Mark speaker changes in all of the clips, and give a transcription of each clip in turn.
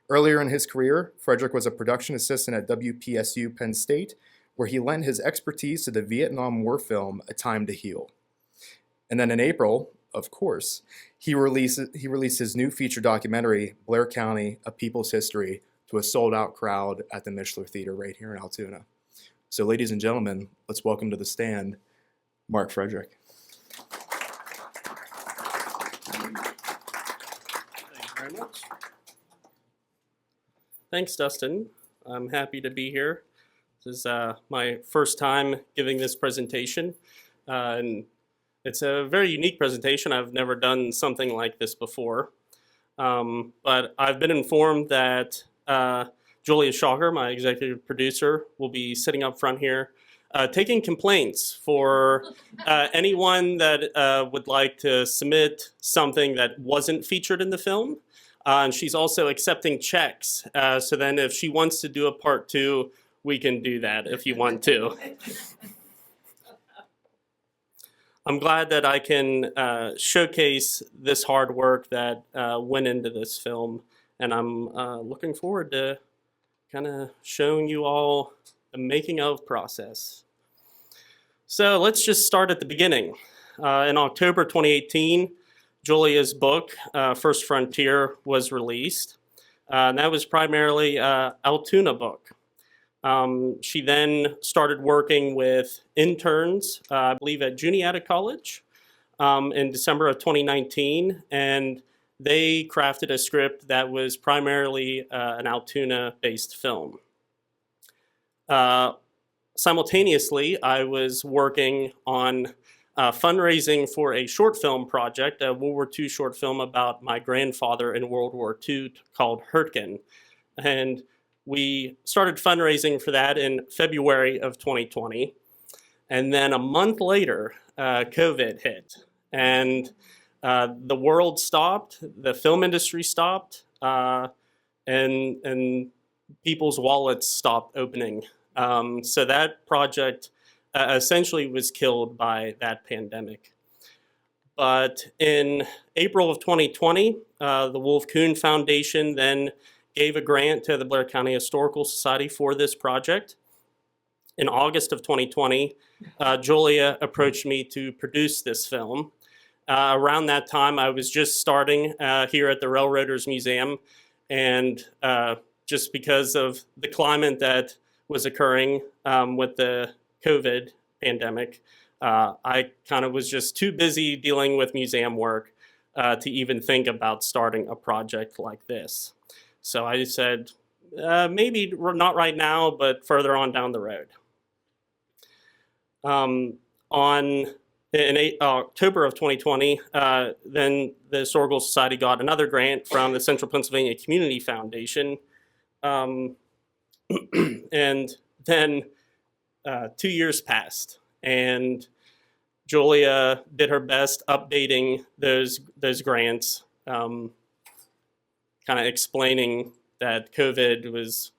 Speaker 1: Earlier in his career, Frederick was a production assistant at WPSU Penn State, where he lent his expertise to the Vietnam War film A Time to Heal. And then in April, of course, he released his new feature documentary, Blair County, A People's History, to a sold-out crowd at the Mishler Theater right here in Altoona. So ladies and gentlemen, let's welcome to the stand, Mark Frederick.
Speaker 2: Thank you very much. Thanks, Dustin. I'm happy to be here. This is my first time giving this presentation, and it's a very unique presentation. I've never done something like this before, but I've been informed that Julia Shacher, my executive producer, will be sitting up front here taking complaints for anyone that would like to submit something that wasn't featured in the film. And she's also accepting checks. So then if she wants to do a part 2, we can do that if you want to. I'm glad that I can showcase this hard work that went into this film. And I'm looking forward to kind of showing you all the making of process. So let's just start at the beginning. In October 2018, Julia's book, First Frontier, was released. And that was primarily an Altoona book. She then started working with interns, I believe at Juniata College, in December of 2019. And they crafted a script that was primarily an Altoona-based film. Simultaneously, I was working on fundraising for a short film project, a World War II short film about my grandfather in World War II called Hurtgen. And we started fundraising for that in February of 2020. And then a month later, COVID hit. And the world stopped, the film industry stopped, and people's wallets stopped opening. So that project essentially was killed by that pandemic. But in April of 2020, the Wolf Kuhn Foundation then gave a grant to the Blair County Historical Society for this project. In August of 2020, Julia approached me to produce this film. Around that time, I was just starting here at the Railroaders Museum, and just because of the climate that was occurring with the COVID pandemic, I kind of was just too busy dealing with museum work to even think about starting a project like this. So I said, maybe not right now, but further on down the road. In October of 2020, then the Historical Society got another grant from the Central Pennsylvania Community Foundation. And then 2 years passed, and Julia did her best updating those grants, kind of explaining that COVID was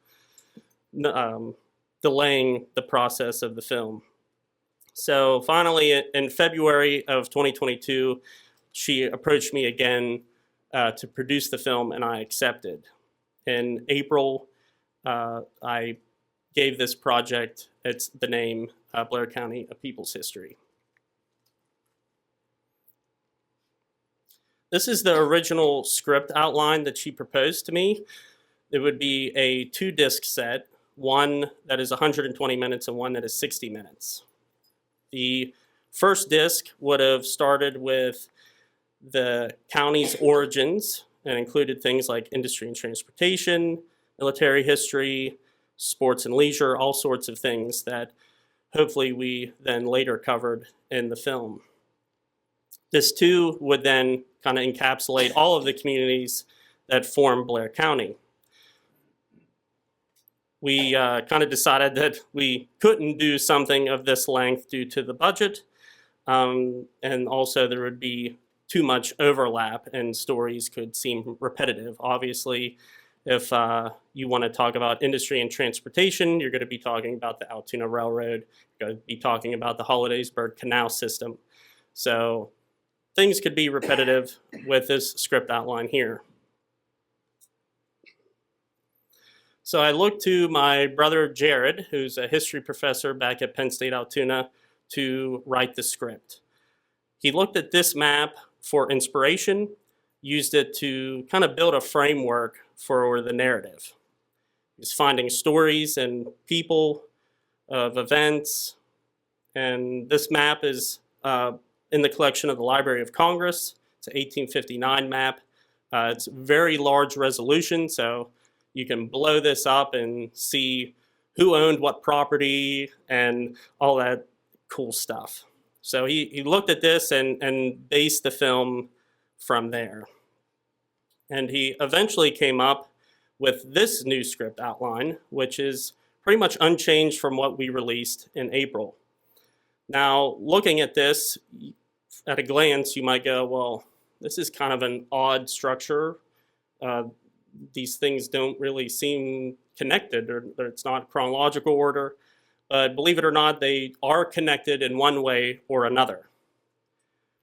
Speaker 2: delaying the process of the film. So finally, in February of 2022, she approached me again to produce the film, and I accepted. In April, I gave this project the name Blair County, A People's History. This is the original script outline that she proposed to me. It would be a 2-disc set, one that is 120 minutes and one that is 60 minutes. The first disc would have started with the county's origins and included things like industry and transportation, military history, sports and leisure, all sorts of things that hopefully we then later covered in the film. This too would then kind of encapsulate all of the communities that form Blair County. We kind of decided that we couldn't do something of this length due to the budget, and also there would be too much overlap and stories could seem repetitive. Obviously, if you want to talk about industry and transportation, you're going to be talking about the Altoona Railroad, you're going to be talking about the Hollidaysburg Canal System. So things could be repetitive with this script outline here. So I looked to my brother Jared, who's a history professor back at Penn State Altoona, to write the script. He looked at this map for inspiration, used it to kind of build a framework for the narrative. He's finding stories and people of events, and this map is in the collection of the Library of Congress. It's an 1859 map. It's very large resolution, so you can blow this up and see who owned what property and all that cool stuff. So he looked at this and based the film from there. And he eventually came up with this new script outline, which is pretty much unchanged from what we released in April. Now, looking at this, at a glance, you might go, well, this is kind of an odd structure. These things don't really seem connected, or it's not chronological order. But believe it or not, they are connected in one way or another.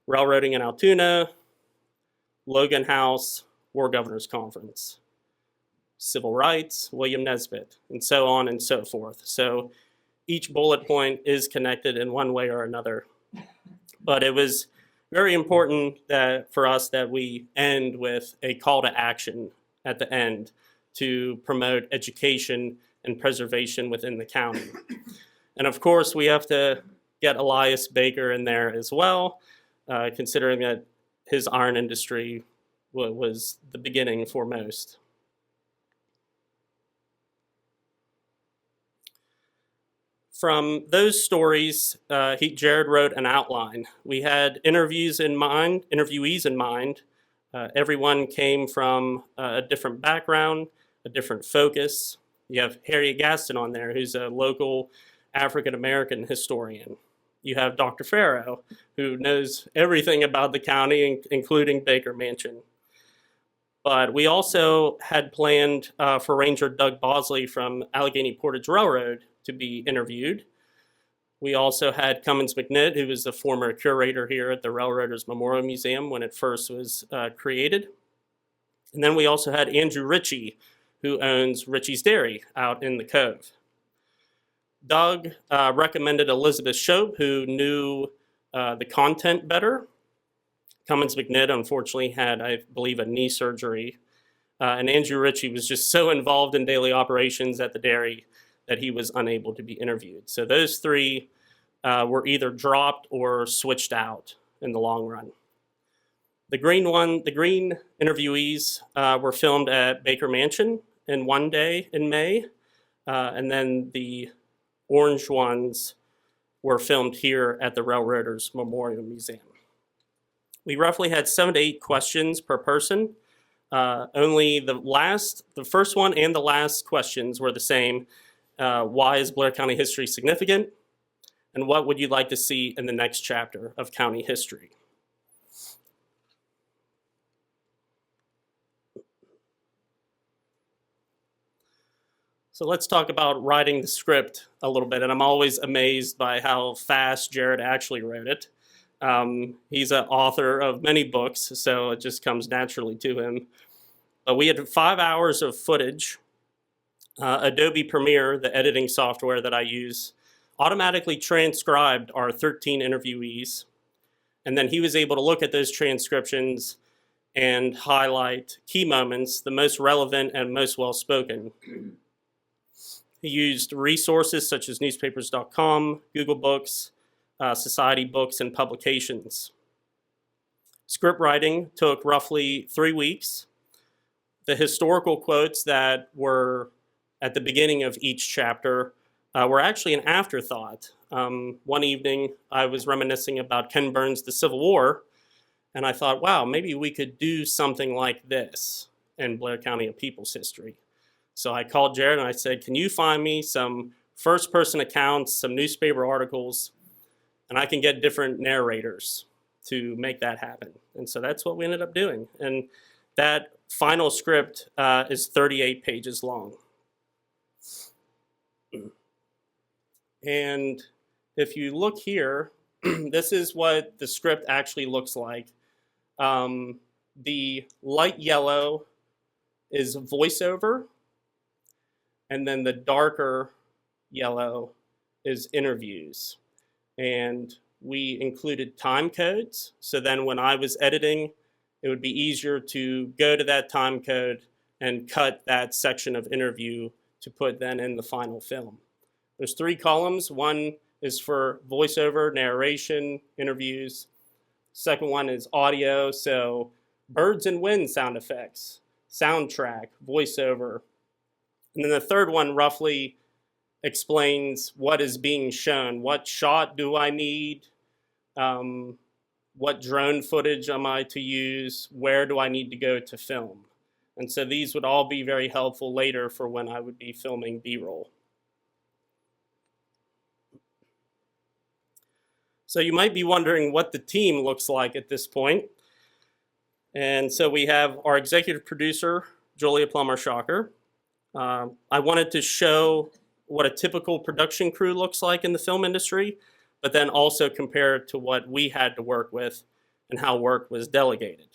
Speaker 2: Railroading in Altoona, Logan House, War Governors Conference, Civil Rights, William Nesbitt, and so on and so forth. So each bullet point is connected in one way or another. But it was very important that for us that we end with a call to action at the end to promote education and preservation within the county. And of course, we have to get Elias Baker in there as well, considering that his iron industry was the beginning for most. From those stories, Jared wrote an outline. We had interviewees in mind. Everyone came from a different background, a different focus. You have Harriet Gaston on there, who's a local African-American historian. You have Dr. Farrow, who knows everything about the county, including Baker Mansion. But we also had planned for Ranger Doug Bosley from Allegheny Portage Railroad to be interviewed. We also had Cummins McNitt, who was the former curator here at the Railroaders Memorial Museum when it first was created. And then we also had Andrew Ritchie, who owns Ritchie's Dairy out in the Cove. Doug recommended Elizabeth Shope, who knew the content better. Cummins McNitt, unfortunately, had, I believe, a knee surgery. And Andrew Ritchie was just so involved in daily operations at the dairy that he was unable to be interviewed. So those three were either dropped or switched out in the long run. The green interviewees were filmed at Baker Mansion in one day in May, and then the orange ones were filmed here at the Railroaders Memorial Museum. We roughly had 7 to 8 questions per person. Only the first one and the last questions were the same. Why is Blair County history significant? And what would you like to see in the next chapter of county history? So let's talk about writing the script a little bit. And I'm always amazed by how fast Jared actually wrote it. He's an author of many books, so it just comes naturally to him. But we had 5 hours of footage. Adobe Premiere, the editing software that I use, automatically transcribed our 13 interviewees. And then he was able to look at those transcriptions and highlight key moments, the most relevant and most well-spoken. He used resources such as newspapers.com, Google Books, Society Books, and publications. Script writing took roughly 3 weeks. The historical quotes that were at the beginning of each chapter were actually an afterthought. One evening, I was reminiscing about Ken Burns' The Civil War, and I thought, wow, maybe we could do something like this in Blair County of People's history. So I called Jared and I said, can you find me some first-person accounts, some newspaper articles, and I can get different narrators to make that happen. And so that's what we ended up doing. And that final script is 38 pages long. And if you look here, this is what the script actually looks like. The light yellow is voiceover. and then the darker yellow is interviews. And we included time codes, so then when I was editing, it would be easier to go to that time code and cut that section of interview to put then in the final film. There's 3 columns. One is for voiceover, narration, interviews. Second one is audio, so birds and wind sound effects, soundtrack, voiceover. And then the third one roughly explains what is being shown. What shot do I need? What drone footage am I to use? Where do I need to go to film? And so these would all be very helpful later for when I would be filming B-roll. So you might be wondering what the team looks like at this point. And so we have our executive producer, Julia Plummer-Shocker. I wanted to show what a typical production crew looks like in the film industry, but then also compare it to what we had to work with and how work was delegated.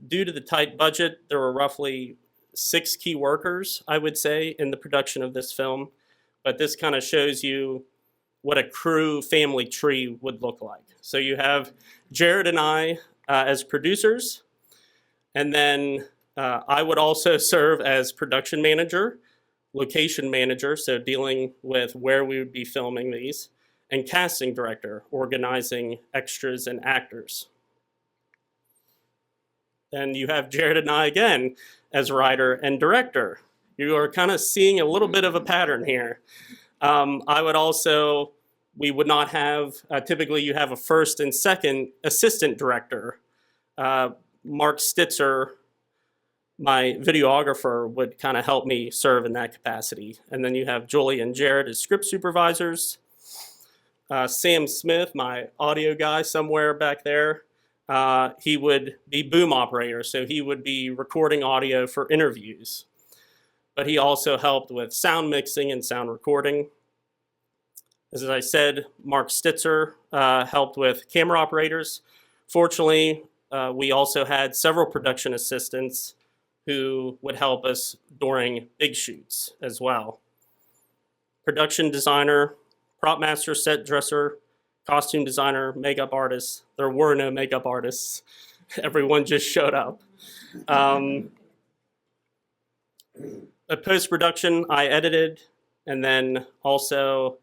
Speaker 2: Due to the tight budget, there were roughly 6 key workers, I would say, in the production of this film. But this kind of shows you what a crew family tree would look like. So you have Jared and I as producers, and then I would also serve as production manager, location manager, so dealing with where we would be filming these, and casting director, organizing extras and actors. Then you have Jared and I again as writer and director. You are kind of seeing a little bit of a pattern here. We would not have, typically you have a first and second assistant director. Mark Stitzer, my videographer, would kind of help me serve in that capacity. And then you have Julie and Jared as script supervisors. Sam Smith, my audio guy somewhere back there, he would be boom operator, so he would be recording audio for interviews. But he also helped with sound mixing and sound recording. As I said, Mark Stitzer helped with camera operators. Fortunately, we also had several production assistants who would help us during big shoots as well. Production designer, prop master, set dresser, costume designer, makeup artist. There were no makeup artists. Everyone just showed up. At post-production, I edited, and then also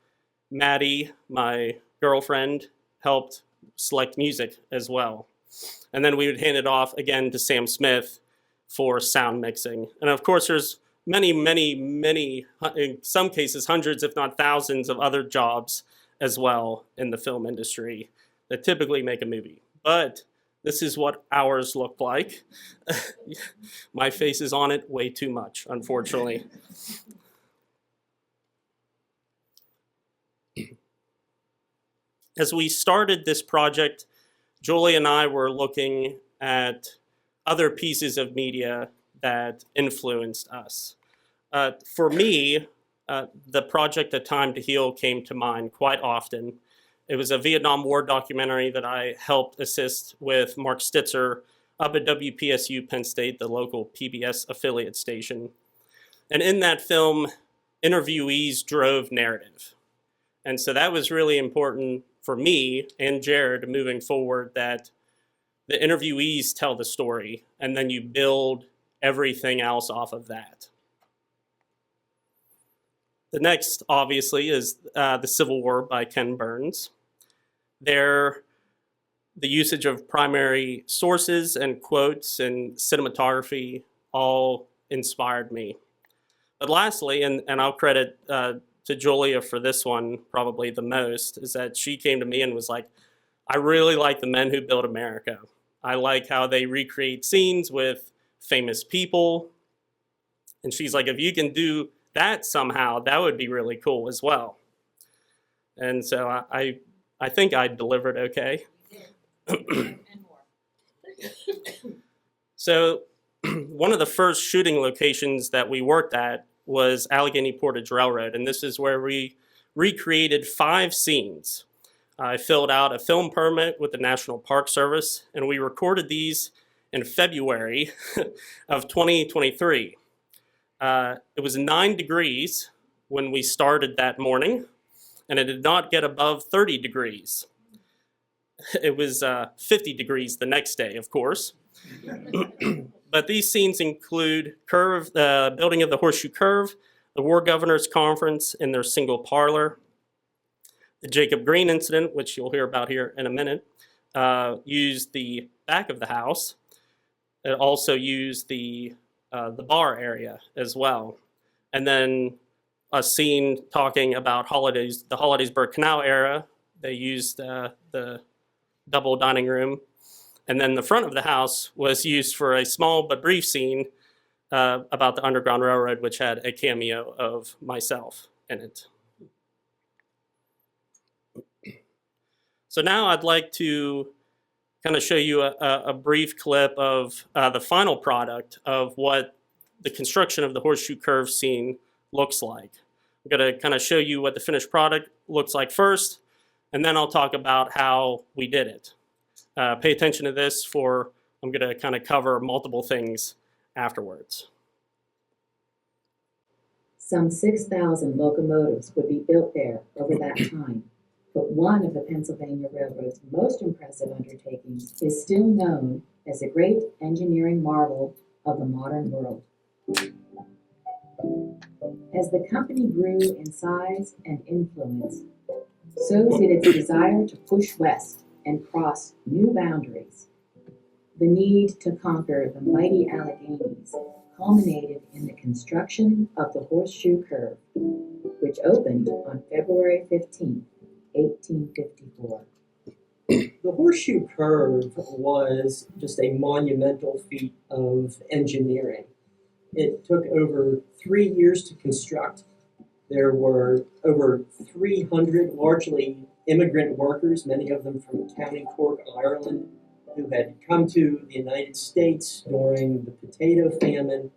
Speaker 2: Maddie, my girlfriend, helped select music as well. And then we would hand it off again to Sam Smith for sound mixing. And of course, there's many, in some cases, hundreds, if not thousands of other jobs as well in the film industry that typically make a movie. But this is what ours looked like. My face is on it way too much, unfortunately. As we started this project, Julie and I were looking at other pieces of media that influenced us. For me, the project A Time to Heal came to mind quite often. It was a Vietnam War documentary that I helped assist with Mark Stitzer up at WPSU Penn State, the local PBS affiliate station. And in that film, interviewees drove narrative. And so that was really important for me and Jared moving forward, that the interviewees tell the story and then you build everything else off of that. The next, obviously, is The Civil War by Ken Burns. There, the usage of primary sources and quotes and cinematography all inspired me. But lastly, and I'll credit to Julia for this one probably the most, is that she came to me and was like, I really like The Men Who Built America. I like how they recreate scenes with famous people. And she's like, if you can do that somehow, that would be really cool as well. And so I think I delivered okay.
Speaker 3: And more.
Speaker 2: So one of the first shooting locations that we worked at was Allegheny Portage Railroad, and this is where we recreated 5 scenes. I filled out a film permit with the National Park Service, and we recorded these in February of 2023. It was 9 degrees when we started that morning, and it did not get above 30 degrees. It was 50 degrees the next day, of course. But these scenes include building of the Horseshoe Curve, the War Governors Conference in their single parlor, the Jacob Green incident, which you'll hear about here in a minute, used the back of the house. It also used the bar area as well. And then a scene talking about the Hollidaysburg Canal era. They used the double dining room. And then the front of the house was used for a small but brief scene about the Underground Railroad, which had a cameo of myself in it. So now I'd like to kind of show you a brief clip of the final product of what the construction of the Horseshoe Curve scene looks like. I'm going to kind of show you what the finished product looks like first, and then I'll talk about how we did it. Pay attention to this I'm going to kind of cover multiple things afterwards.
Speaker 4: Some 6,000 locomotives would be built there over that time, but one of the Pennsylvania Railroad's most impressive undertakings is still known as a great engineering marvel of the modern world. As the company grew in size and influence, so did its desire to push west and cross new boundaries. The need to conquer the mighty Alleghenies culminated in the construction of the Horseshoe Curve, which opened on February 15, 1854.
Speaker 5: The Horseshoe Curve was just a monumental feat of engineering. It took over 3 years to construct. There were over 300 largely immigrant workers, many of them from County Cork, Ireland, who had come to the United States during the potato famine.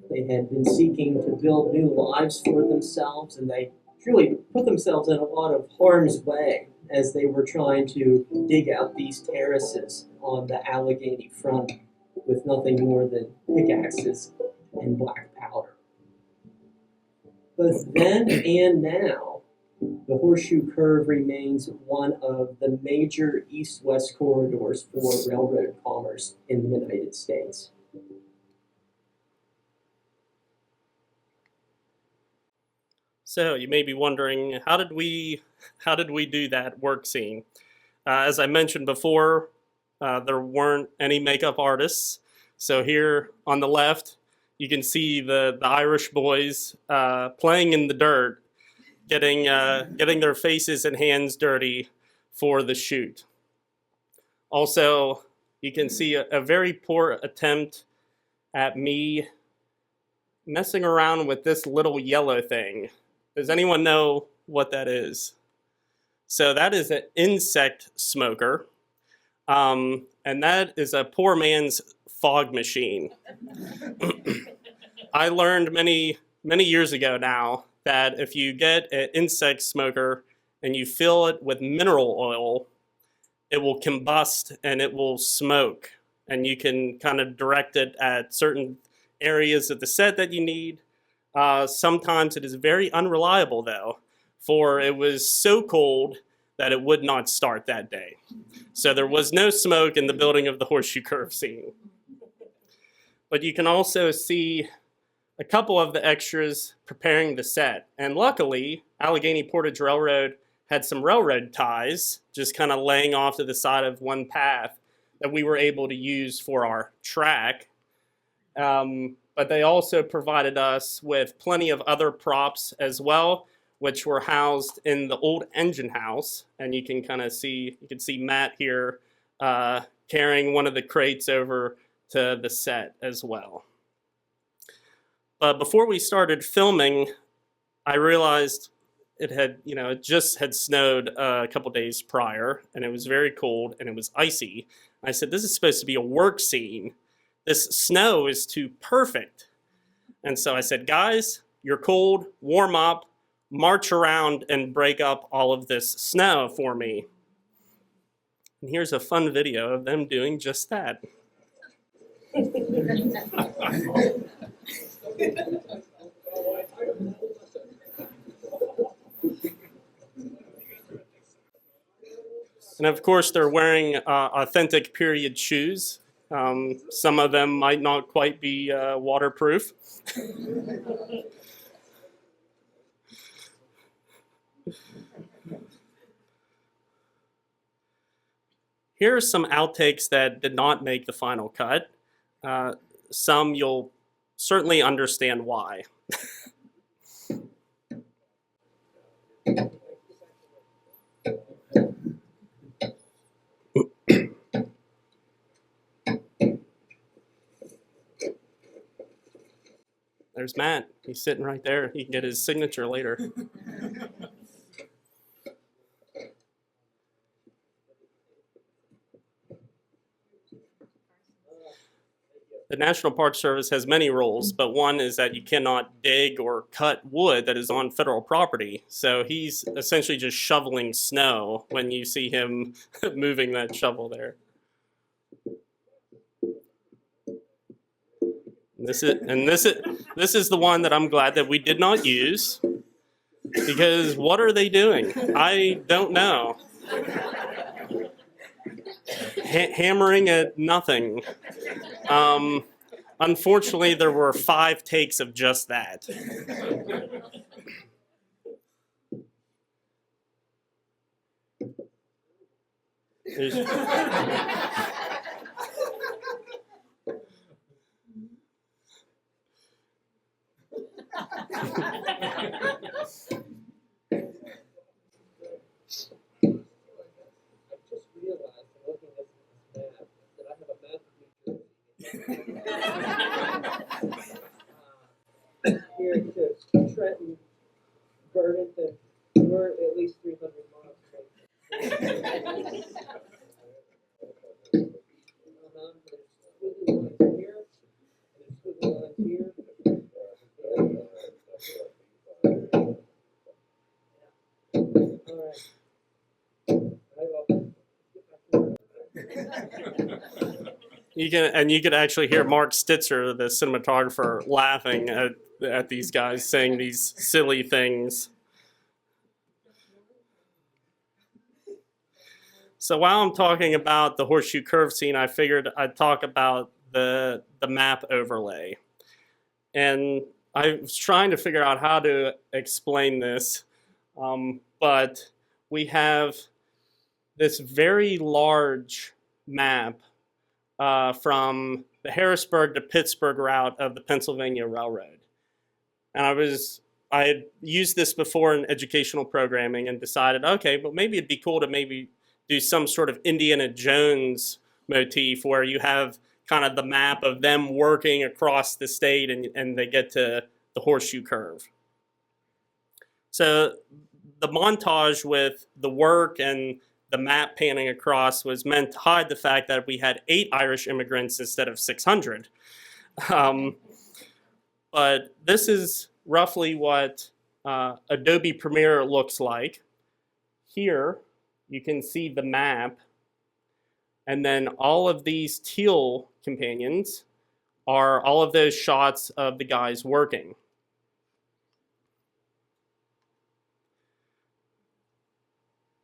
Speaker 5: They had been seeking to build new lives for themselves, and they truly put themselves in a lot of harm's way as they were trying to dig out these terraces on the Allegheny front with nothing more than pickaxes and black powder. Both then and now, the Horseshoe Curve remains one of the major east-west corridors for railroad commerce in the United States.
Speaker 2: So you may be wondering, how did we do that work scene? As I mentioned before, there weren't any makeup artists. So here on the left, you can see the Irish boys playing in the dirt, getting their faces and hands dirty for the shoot. Also, you can see a very poor attempt at me messing around with this little yellow thing. Does anyone know what that is? So that is an insect smoker, and that is a poor man's fog machine. I learned many years ago now that if you get an insect smoker and you fill it with mineral oil, it will combust and it will smoke. And you can kind of direct it at certain areas of the set that you need. Sometimes it is very unreliable though, for it was so cold that it would not start that day. So there was no smoke in the building of the Horseshoe Curve scene. But you can also see a couple of the extras preparing the set. And luckily, Allegheny Portage Railroad had some railroad ties just kind of laying off to the side of one path that we were able to use for our track. But they also provided us with plenty of other props as well, which were housed in the old engine house. And you can kind of see, you can see Matt here carrying one of the crates over to the set as well. But before we started filming, I realized it just had snowed a couple days prior, and it was very cold and it was icy. I said, this is supposed to be a work scene. This snow is too perfect. And so I said, guys, you're cold, warm up, march around and break up all of this snow for me. And here's a fun video of them doing just that. And of course, they're wearing authentic period shoes. Some of them might not quite be waterproof. Here are some outtakes that did not make the final cut. Some you'll certainly understand why. There's Matt. He's sitting right there. He can get his signature later. The National Park Service has many rules, but one is that you cannot dig or cut wood that is on federal property. So he's essentially just shoveling snow when you see him moving that shovel there. This is the one that I'm glad that we did not use, because what are they doing? I don't know. Hammering at nothing. Unfortunately, there were 5 takes of just that.
Speaker 5: Here to Trenton, Burlington, we're at least 300 miles away. There's squiggly lines here, and there's squiggly lines here.
Speaker 2: You could actually hear Mark Stitzer, the cinematographer, laughing at these guys saying these silly things. So while I'm talking about the horseshoe curve scene, I figured I'd talk about the map overlay. And I was trying to figure out how to explain this, but we have this very large map from the Harrisburg to Pittsburgh route of the Pennsylvania Railroad. And I had used this before in educational programming and decided, okay, but maybe it'd be cool to maybe do some sort of Indiana Jones motif where you have kind of the map of them working across the state and they get to the horseshoe curve. So the montage with the work and the map panning across was meant to hide the fact that we had 8 Irish immigrants instead of 600. But this is roughly what Adobe Premiere looks like. Here, you can see the map, and then all of these teal companions are all of those shots of the guys working.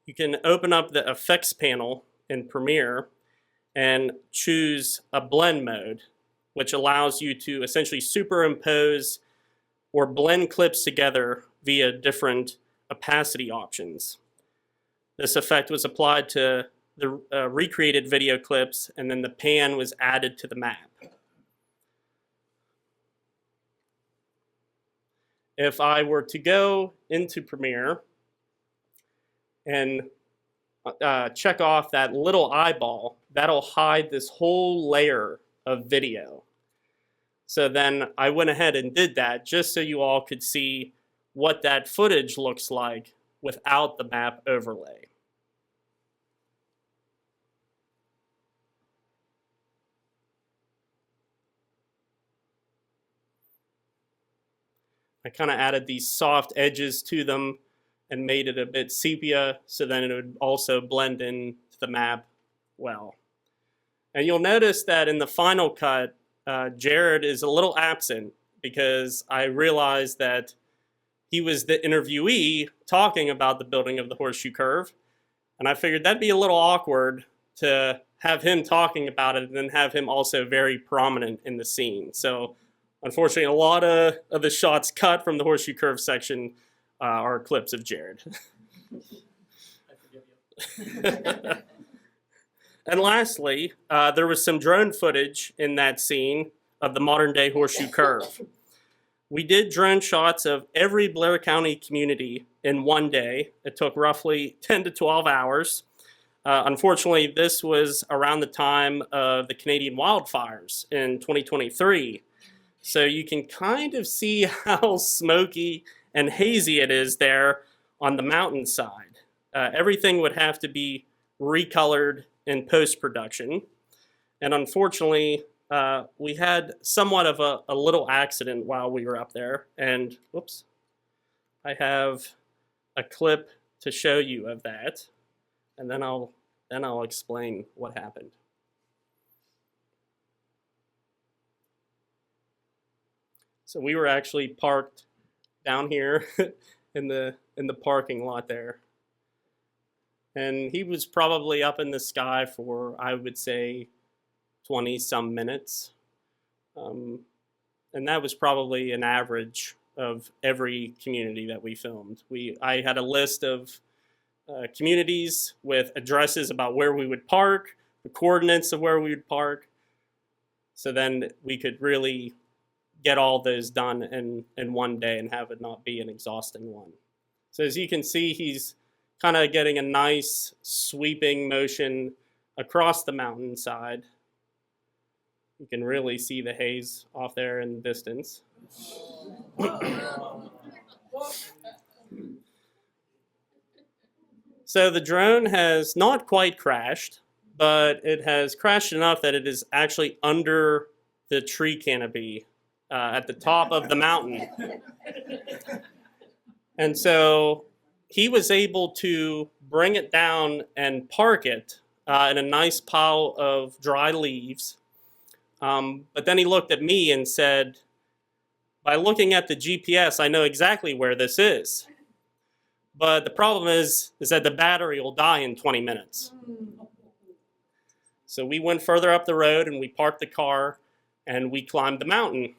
Speaker 2: You can open up the effects panel in Premiere and choose a blend mode, which allows you to essentially superimpose or blend clips together via different opacity options. This effect was applied to the recreated video clips, and then the pan was added to the map. If I were to go into Premiere and check off that little eyeball, that'll hide this whole layer of video. So then I went ahead and did that just so you all could see what that footage looks like without the map overlay. I kind of added these soft edges to them and made it a bit sepia so then it would also blend in to the map well. And you'll notice that in the final cut, Jared is a little absent. because I realized that he was the interviewee talking about the building of the horseshoe curve. And I figured that'd be a little awkward to have him talking about it and then have him also very prominent in the scene. So unfortunately, a lot of the shots cut from the horseshoe curve section are clips of Jared. And lastly, there was some drone footage in that scene of the modern day horseshoe curve. We did drone shots of every Blair County community in one day. It took roughly 10 to 12 hours. Unfortunately, this was around the time of the Canadian wildfires in 2023. So you can kind of see how smoky and hazy it is there on the mountainside. Everything would have to be recolored in post-production. And unfortunately, we had somewhat of a little accident while we were up there. And whoops, I have a clip to show you of that. And then I'll explain what happened. So we were actually parked down here in the parking lot there. And he was probably up in the sky for, I would say, 20 some minutes. And that was probably an average of every community that we filmed. I had a list of communities with addresses about where we would park, the coordinates of where we would park. So then we could really get all those done in one day and have it not be an exhausting one. So as you can see, he's kind of getting a nice sweeping motion across the mountainside. You can really see the haze off there in the distance. So the drone has not quite crashed, but it has crashed enough that it is actually under the tree canopy at the top of the mountain. And so he was able to bring it down and park it in a nice pile of dry leaves. But then he looked at me and said, by looking at the GPS, I know exactly where this is. But the problem is that the battery will die in 20 minutes. So we went further up the road and we parked the car and we climbed the mountain.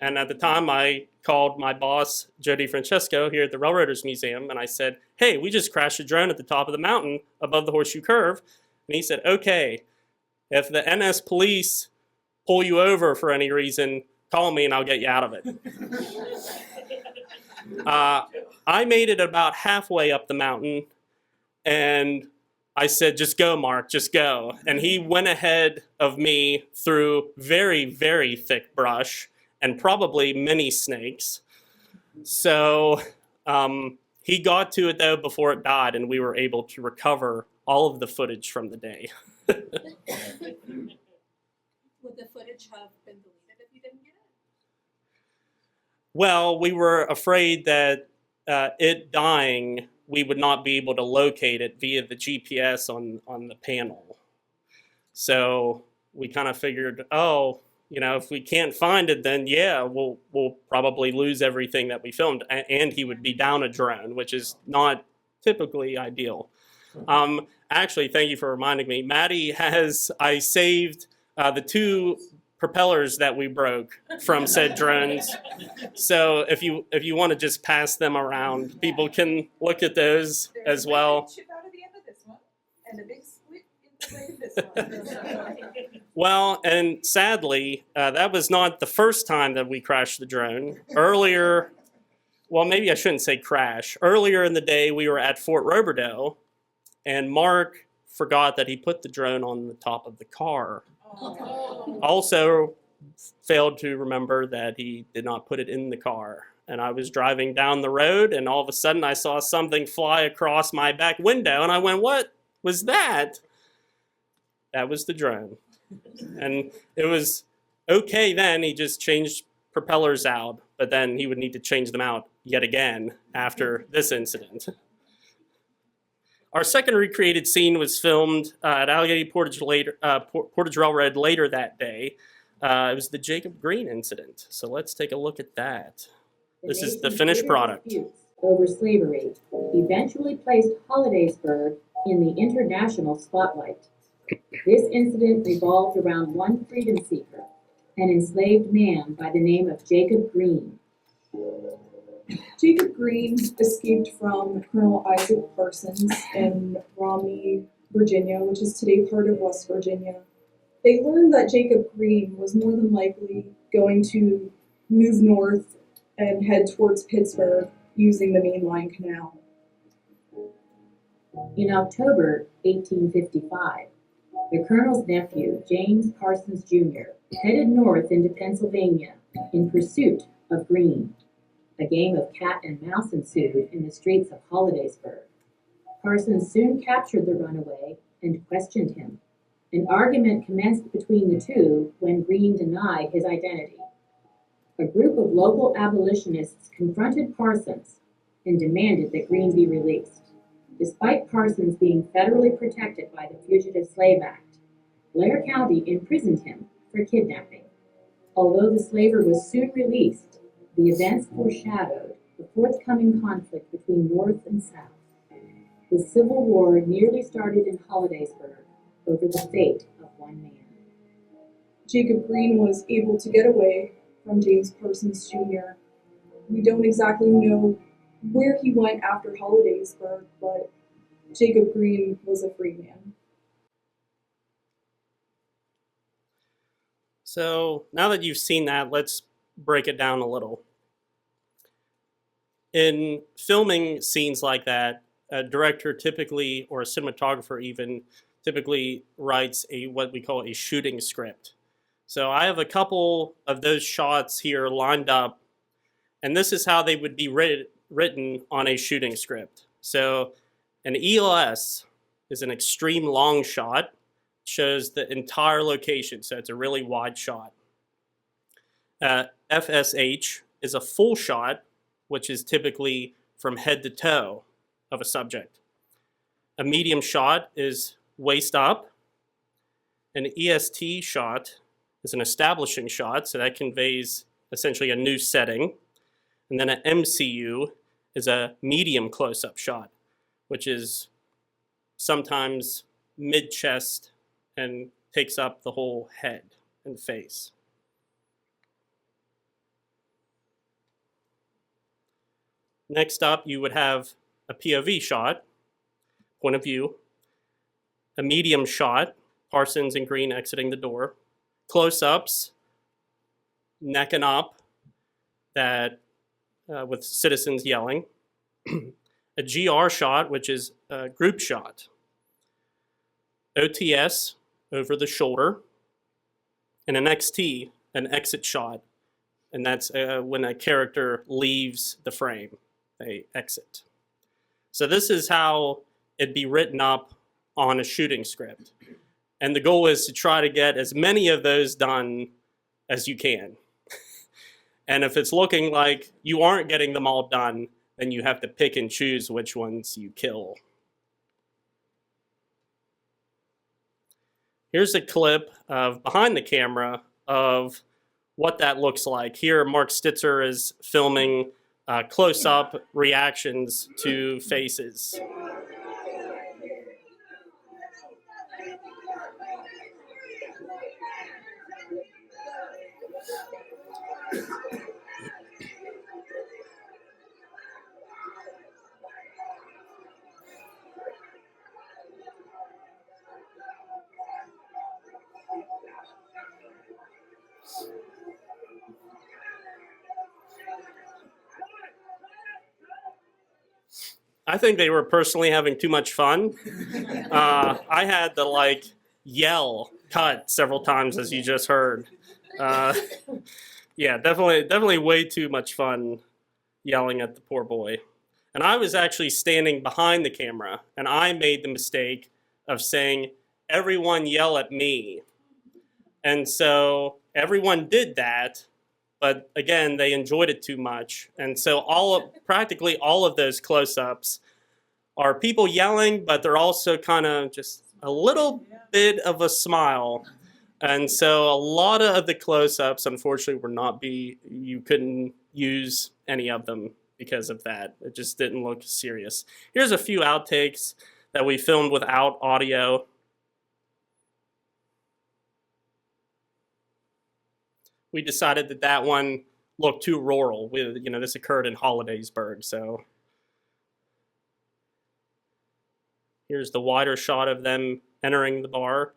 Speaker 2: And at the time I called my boss, Joe DiFrancesco, here at the Railroaders Museum, and I said, hey, we just crashed a drone at the top of the mountain above the horseshoe curve. And he said, okay, if the NS police pull you over for any reason, call me and I'll get you out of it. I made it about halfway up the mountain and I said, just go, Mark, just go. And he went ahead of me through very, very thick brush and probably many snakes. So he got to it though before it died and we were able to recover all of the footage from the day.
Speaker 3: Would the footage have been deleted if you didn't get it?
Speaker 2: Well, we were afraid that it dying, we would not be able to locate it via the GPS on the panel. So we kind of figured, oh, you know, if we can't find it, then yeah, we'll probably lose everything that we filmed, and he would be down a drone, which is not typically ideal. Actually, thank you for reminding me. I saved the 2 propellers that we broke from said drones. So if you want to just pass them around, people can look at those as well.
Speaker 3: There's a big chip out of the end of this one, and a big split in the way of this one.
Speaker 2: Well, and sadly, that was not the first time that we crashed the drone. Earlier, well, maybe I shouldn't say crash. Earlier in the day, we were at Fort Roberdeau, and Mark forgot that he put the drone on the top of the car. Also failed to remember that he did not put it in the car. And I was driving down the road and all of a sudden I saw something fly across my back window and I went, what was that? That was the drone. And it was okay then, he just changed propellers out, but then he would need to change them out yet again after this incident. Our second recreated scene was filmed at Allegheny Portage Railroad later that day. It was the Jacob Green incident. So let's take a look at that. This is the
Speaker 4: nation's
Speaker 2: finished
Speaker 4: bitter
Speaker 2: product.
Speaker 4: disputes over slavery eventually placed Hollidaysburg in the international spotlight. This incident revolved around one freedom seeker, an enslaved man by the name of Jacob Green.
Speaker 3: Jacob Green escaped from Colonel Isaac Parsons in Romney, Virginia, which is today part of West Virginia. They learned that Jacob Green was more than likely going to move north and head towards Pittsburgh using the Main Line Canal.
Speaker 4: In October 1855, the colonel's nephew, James Parsons Jr., headed north into Pennsylvania in pursuit of Green. A game of cat and mouse ensued in the streets of Hollidaysburg. Parsons soon captured the runaway and questioned him. An argument commenced between the two when Green denied his identity. A group of local abolitionists confronted Parsons and demanded that Green be released. Despite Parsons being federally protected by the Fugitive Slave Act, Blair County imprisoned him for kidnapping. Although the slaver was soon released, the events foreshadowed the forthcoming conflict between North and South. The Civil War nearly started in Hollidaysburg over the fate of one man.
Speaker 3: Jacob Green was able to get away from James Parsons Jr. We don't exactly know where he went after Hollidaysburg, but Jacob Green was a free man.
Speaker 2: So now that you've seen that, let's break it down a little. In filming scenes like that, a director typically, or a cinematographer even, typically writes what we call a shooting script. So I have a couple of those shots here lined up, and this is how they would be written on a shooting script. So an ELS is an extreme long shot, shows the entire location, so it's a really wide shot. FSH is a full shot, which is typically from head to toe of a subject. A medium shot is waist up. An EST shot is an establishing shot, so that conveys essentially a new setting. And then an MCU is a medium close-up shot, which is sometimes mid-chest and takes up the whole head and face. Next up, you would have a POV shot, point of view, a medium shot, Parsons and Green exiting the door, close-ups, neck and up, that with citizens yelling, a GR shot, which is a group shot, OTS, over the shoulder, and an XT, an exit shot, and that's when a character leaves the frame, they exit. So this is how it'd be written up on a shooting script. And the goal is to try to get as many of those done as you can. And if it's looking like you aren't getting them all done, then you have to pick and choose which ones you kill. Here's a clip of behind the camera of what that looks like. Here, Mark Stitzer is filming close-up reactions to faces. I think they were personally having too much fun. I had to yell cut several times, as you just heard. Yeah, definitely way too much fun yelling at the poor boy. And I was actually standing behind the camera, and I made the mistake of saying, "Everyone yell at me." And so everyone did that, but again, they enjoyed it too much. And so practically all of those close-ups are people yelling, but they're also kind of just a little bit of a smile. And so a lot of the close-ups, unfortunately, you couldn't use any of them because of that. It just didn't look serious. Here's a few outtakes that we filmed without audio. We decided that that one looked too rural. This occurred in Hollidaysburg, so. Here's the wider shot of them entering the bar.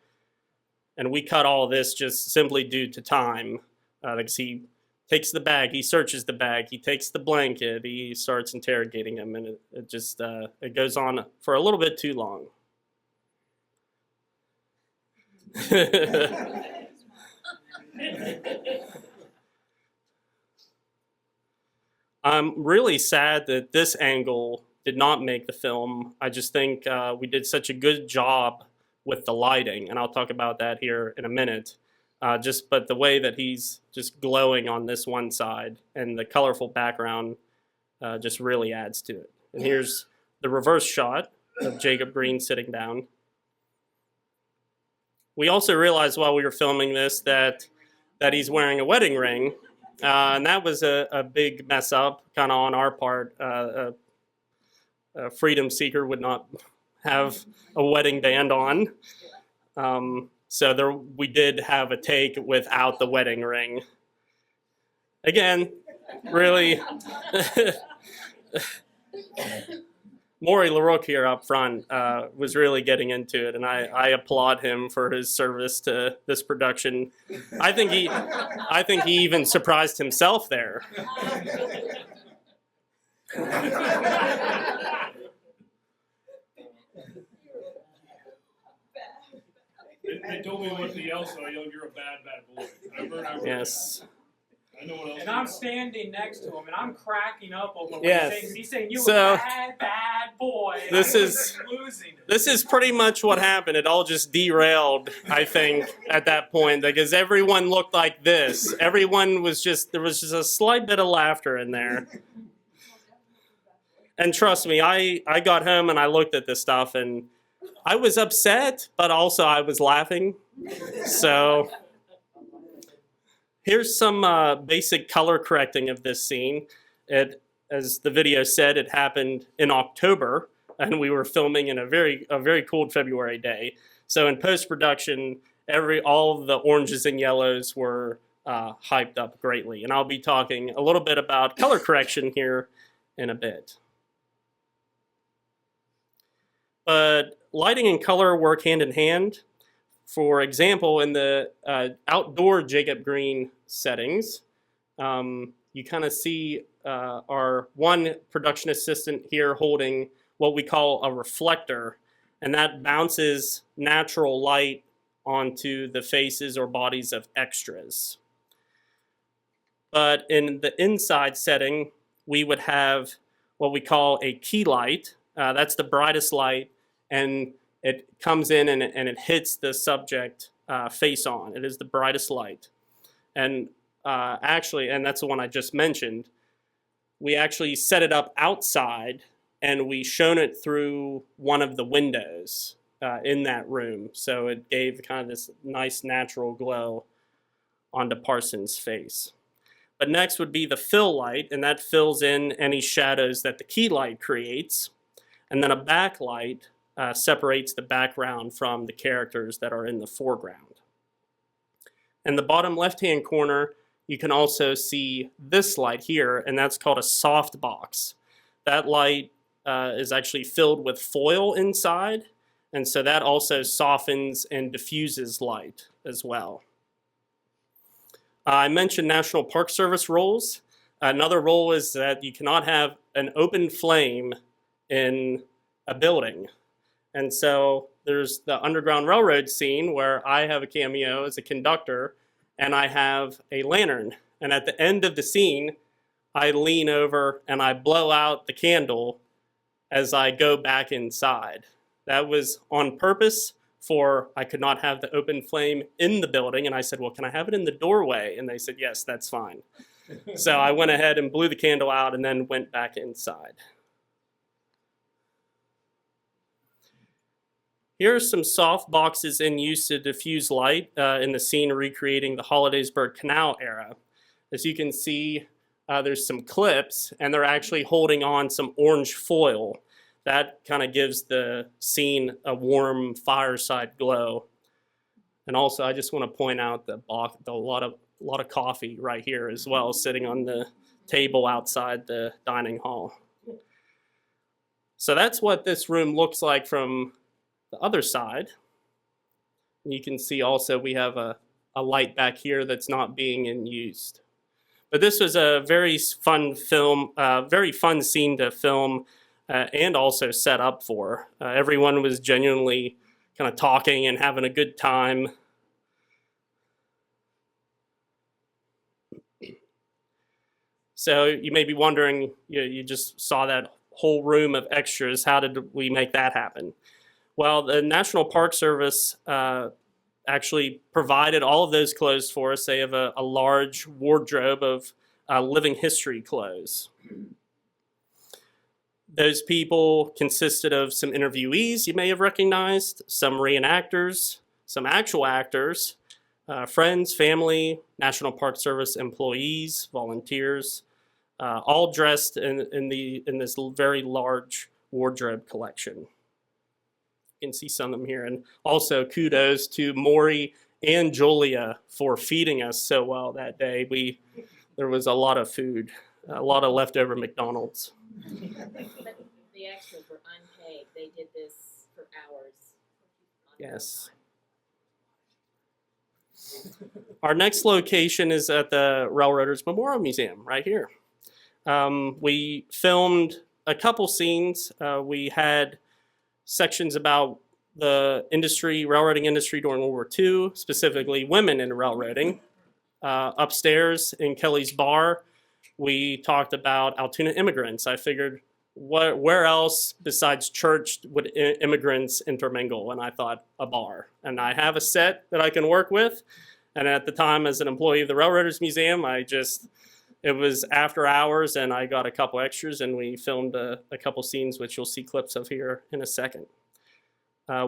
Speaker 2: And we cut all this just simply due to time. Because he takes the bag, he searches the bag, he takes the blanket, he starts interrogating him, and it just it goes on for a little bit too long. I'm really sad that this angle did not make the film. I just think we did such a good job with the lighting, and I'll talk about that here in a minute. But the way that he's just glowing on this one side and the colorful background just really adds to it. And here's the reverse shot of Jacob Green sitting down. We also realized while we were filming this that he's wearing a wedding ring, and that was a big mess up kind of on our part. A freedom seeker would not have a wedding band on. So we did have a take without the wedding ring. Again, really, Maury LaRoque here up front was really getting into it, and I applaud him for his service to this production. I think he even surprised himself there.
Speaker 6: They told me what to yell, so I yelled, "You're a bad, bad boy." Over and over.
Speaker 2: Yes.
Speaker 6: I know what else.
Speaker 7: And I'm standing next to him, and I'm cracking up over what
Speaker 2: Yes.
Speaker 7: he's saying. You're
Speaker 2: So,
Speaker 7: a bad, bad boy.
Speaker 2: This
Speaker 7: I'm
Speaker 2: is-
Speaker 7: losing it.
Speaker 2: This is pretty much what happened. It all just derailed, I think, at that point, because everyone looked like this. There was just a slight bit of laughter in there. And trust me, I got home and I looked at this stuff, and I was upset, but also I was laughing. So here's some basic color correcting of this scene. As the video said, it happened in October, and we were filming in a very cold February day. So in post-production, all of the oranges and yellows were hyped up greatly. And I'll be talking a little bit about color correction here in a bit. But lighting and color work hand in hand. For example, in the outdoor Jacob Green settings, you kind of see our one production assistant here holding what we call a reflector, and that bounces natural light onto the faces or bodies of extras. But in the inside setting, we would have what we call a key light. That's the brightest light, and it comes in and it hits the subject face on. It is the brightest light. And and that's the one I just mentioned, we actually set it up outside and we shone it through one of the windows in that room. So it gave kind of this nice natural glow onto Parsons' face. But next would be the fill light, and that fills in any shadows that the key light creates. And then a backlight separates the background from the characters that are in the foreground. In the bottom left-hand corner, you can also see this light here, and that's called a soft box. That light is actually filled with foil inside, and so that also softens and diffuses light as well. I mentioned National Park Service rules. Another rule is that you cannot have an open flame in a building. And so there's the Underground Railroad scene where I have a cameo as a conductor and I have a lantern. And at the end of the scene, I lean over and I blow out the candle as I go back inside. That was on purpose for I could not have the open flame in the building. And I said, well, can I have it in the doorway? And they said, yes, that's fine. So I went ahead and blew the candle out and then went back inside. Here are some soft boxes in use to diffuse light in the scene recreating the Hollidaysburg Canal era. As you can see, there's some clips, and they're actually holding on some orange foil. That kind of gives the scene a warm fireside glow. And also, I just want to point out that a lot of coffee right here as well, sitting on the table outside the dining hall. So that's what this room looks like from the other side. And you can see also we have a light back here that's not being used. But this was a very fun film, very fun scene to film and also set up for. Everyone was genuinely kind of talking and having a good time. So you may be wondering, you just saw that whole room of extras. How did we make that happen? Well, the National Park Service actually provided all of those clothes for us. They have a large wardrobe of living history clothes. Those people consisted of some interviewees you may have recognized, some reenactors, some actual actors, friends, family, National Park Service employees, volunteers, all dressed in this very large wardrobe collection. You can see some of them here. And also kudos to Maury and Julia for feeding us so well that day. There was a lot of food, a lot of leftover McDonald's.
Speaker 8: But the extras were unpaid. They did this for hours.
Speaker 2: Yes. Our next location is at the Railroaders Memorial Museum, right here. We filmed a couple scenes. We had sections about the railroading industry during World War II, specifically women in railroading. Upstairs in Kelly's bar, we talked about Altoona immigrants. I figured, where else besides church would immigrants intermingle? And I thought, a bar. And I have a set that I can work with. And at the time, as an employee of the Railroaders Museum, it was after hours, and I got a couple extras, and we filmed a couple scenes, which you'll see clips of here in a second.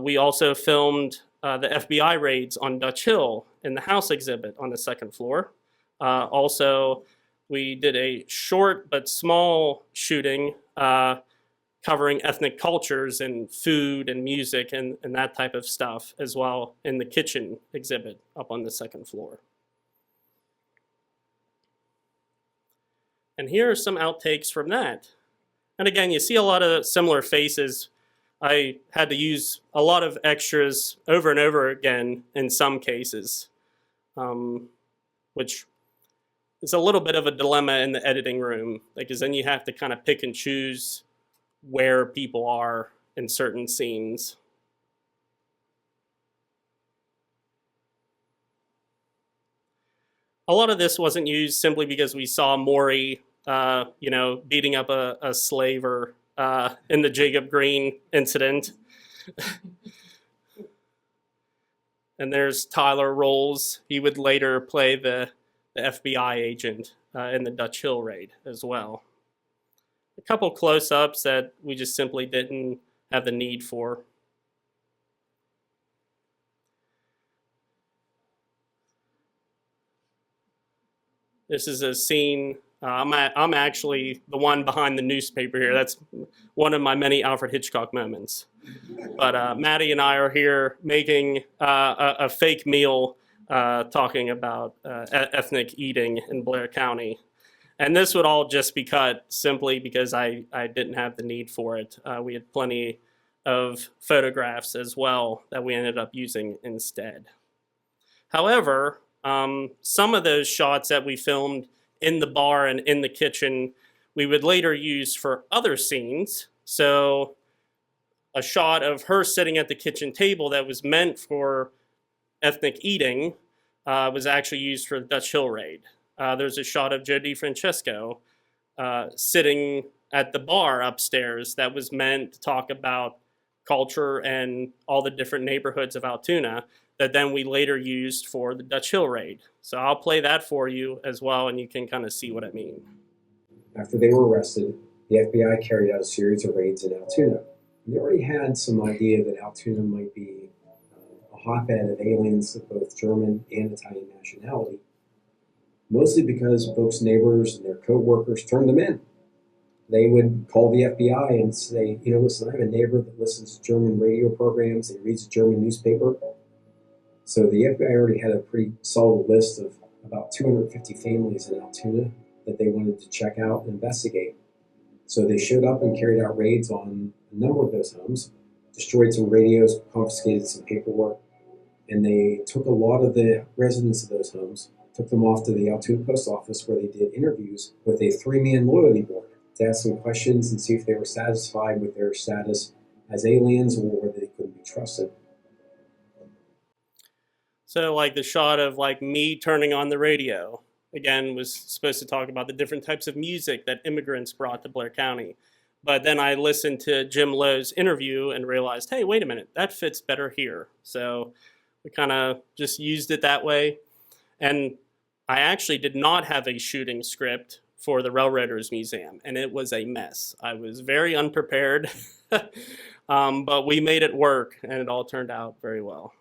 Speaker 2: We also filmed the FBI raids on Dutch Hill in the house exhibit on the second floor. Also, we did a short but small shooting covering ethnic cultures and food and music and that type of stuff as well in the kitchen exhibit up on the second floor. And here are some outtakes from that. And again, you see a lot of similar faces. I had to use a lot of extras over and over again in some cases, which is a little bit of a dilemma in the editing room, because then you have to kind of pick and choose where people are in certain scenes. A lot of this wasn't used simply because we saw Maury beating up a slaver in the Jacob Green incident. And there's Tyler Rolls. He would later play the FBI agent in the Dutch Hill raid as well. A couple close-ups that we just simply didn't have the need for. This is a scene. I'm actually the one behind the newspaper here. That's one of my many Alfred Hitchcock moments. But Maddie and I are here making a fake meal talking about ethnic eating in Blair County. And this would all just be cut simply because I didn't have the need for it. We had plenty of photographs as well that we ended up using instead. However, some of those shots that we filmed in the bar and in the kitchen, we would later use for other scenes. So a shot of her sitting at the kitchen table that was meant for ethnic eating was actually used for the Dutch Hill raid. There's a shot of Joe DiFrancesco sitting at the bar upstairs that was meant to talk about culture and all the different neighborhoods of Altoona that then we later used for the Dutch Hill raid. So I'll play that for you as well, and you can kind of see what I mean.
Speaker 9: After they were arrested, the FBI carried out a series of raids in Altoona. They already had some idea that Altoona might be a hotbed of aliens of both German and Italian nationality, mostly because folks' neighbors and their co-workers turned them in. They would call the FBI and say, you know, listen, I have a neighbor that listens to German radio programs and reads a German newspaper. So the FBI already had a pretty solid list of about 250 families in Altoona that they wanted to check out and investigate. So they showed up and carried out raids on a number of those homes, destroyed some radios, confiscated some paperwork, and they took a lot of the residents of those homes, took them off to the Altoona post office where they did interviews with a 3-man loyalty board to ask some questions and see if they were satisfied with their status as aliens or whether they couldn't be trusted.
Speaker 2: So like the shot of like me turning on the radio, again, was supposed to talk about the different types of music that immigrants brought to Blair County. But then I listened to Jim Lowe's interview and realized, hey, wait a minute, that fits better here. So we kind of just used it that way. And I actually did not have a shooting script for the Railroaders Museum, and it was a mess. I was very unprepared, but we made it work, and it all turned out very well.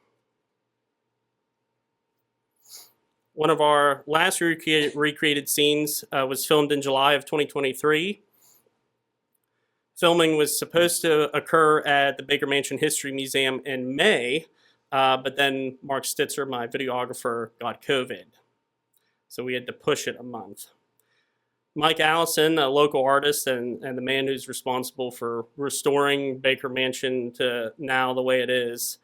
Speaker 2: One of our last recreated scenes was filmed in July of 2023. Filming was supposed to occur at the Baker Mansion History Museum in May, but then Mark Stitzer, my videographer, got COVID. So we had to push it a month. Mike Allison, a local artist and the man who's responsible for restoring Baker Mansion to now the way it is,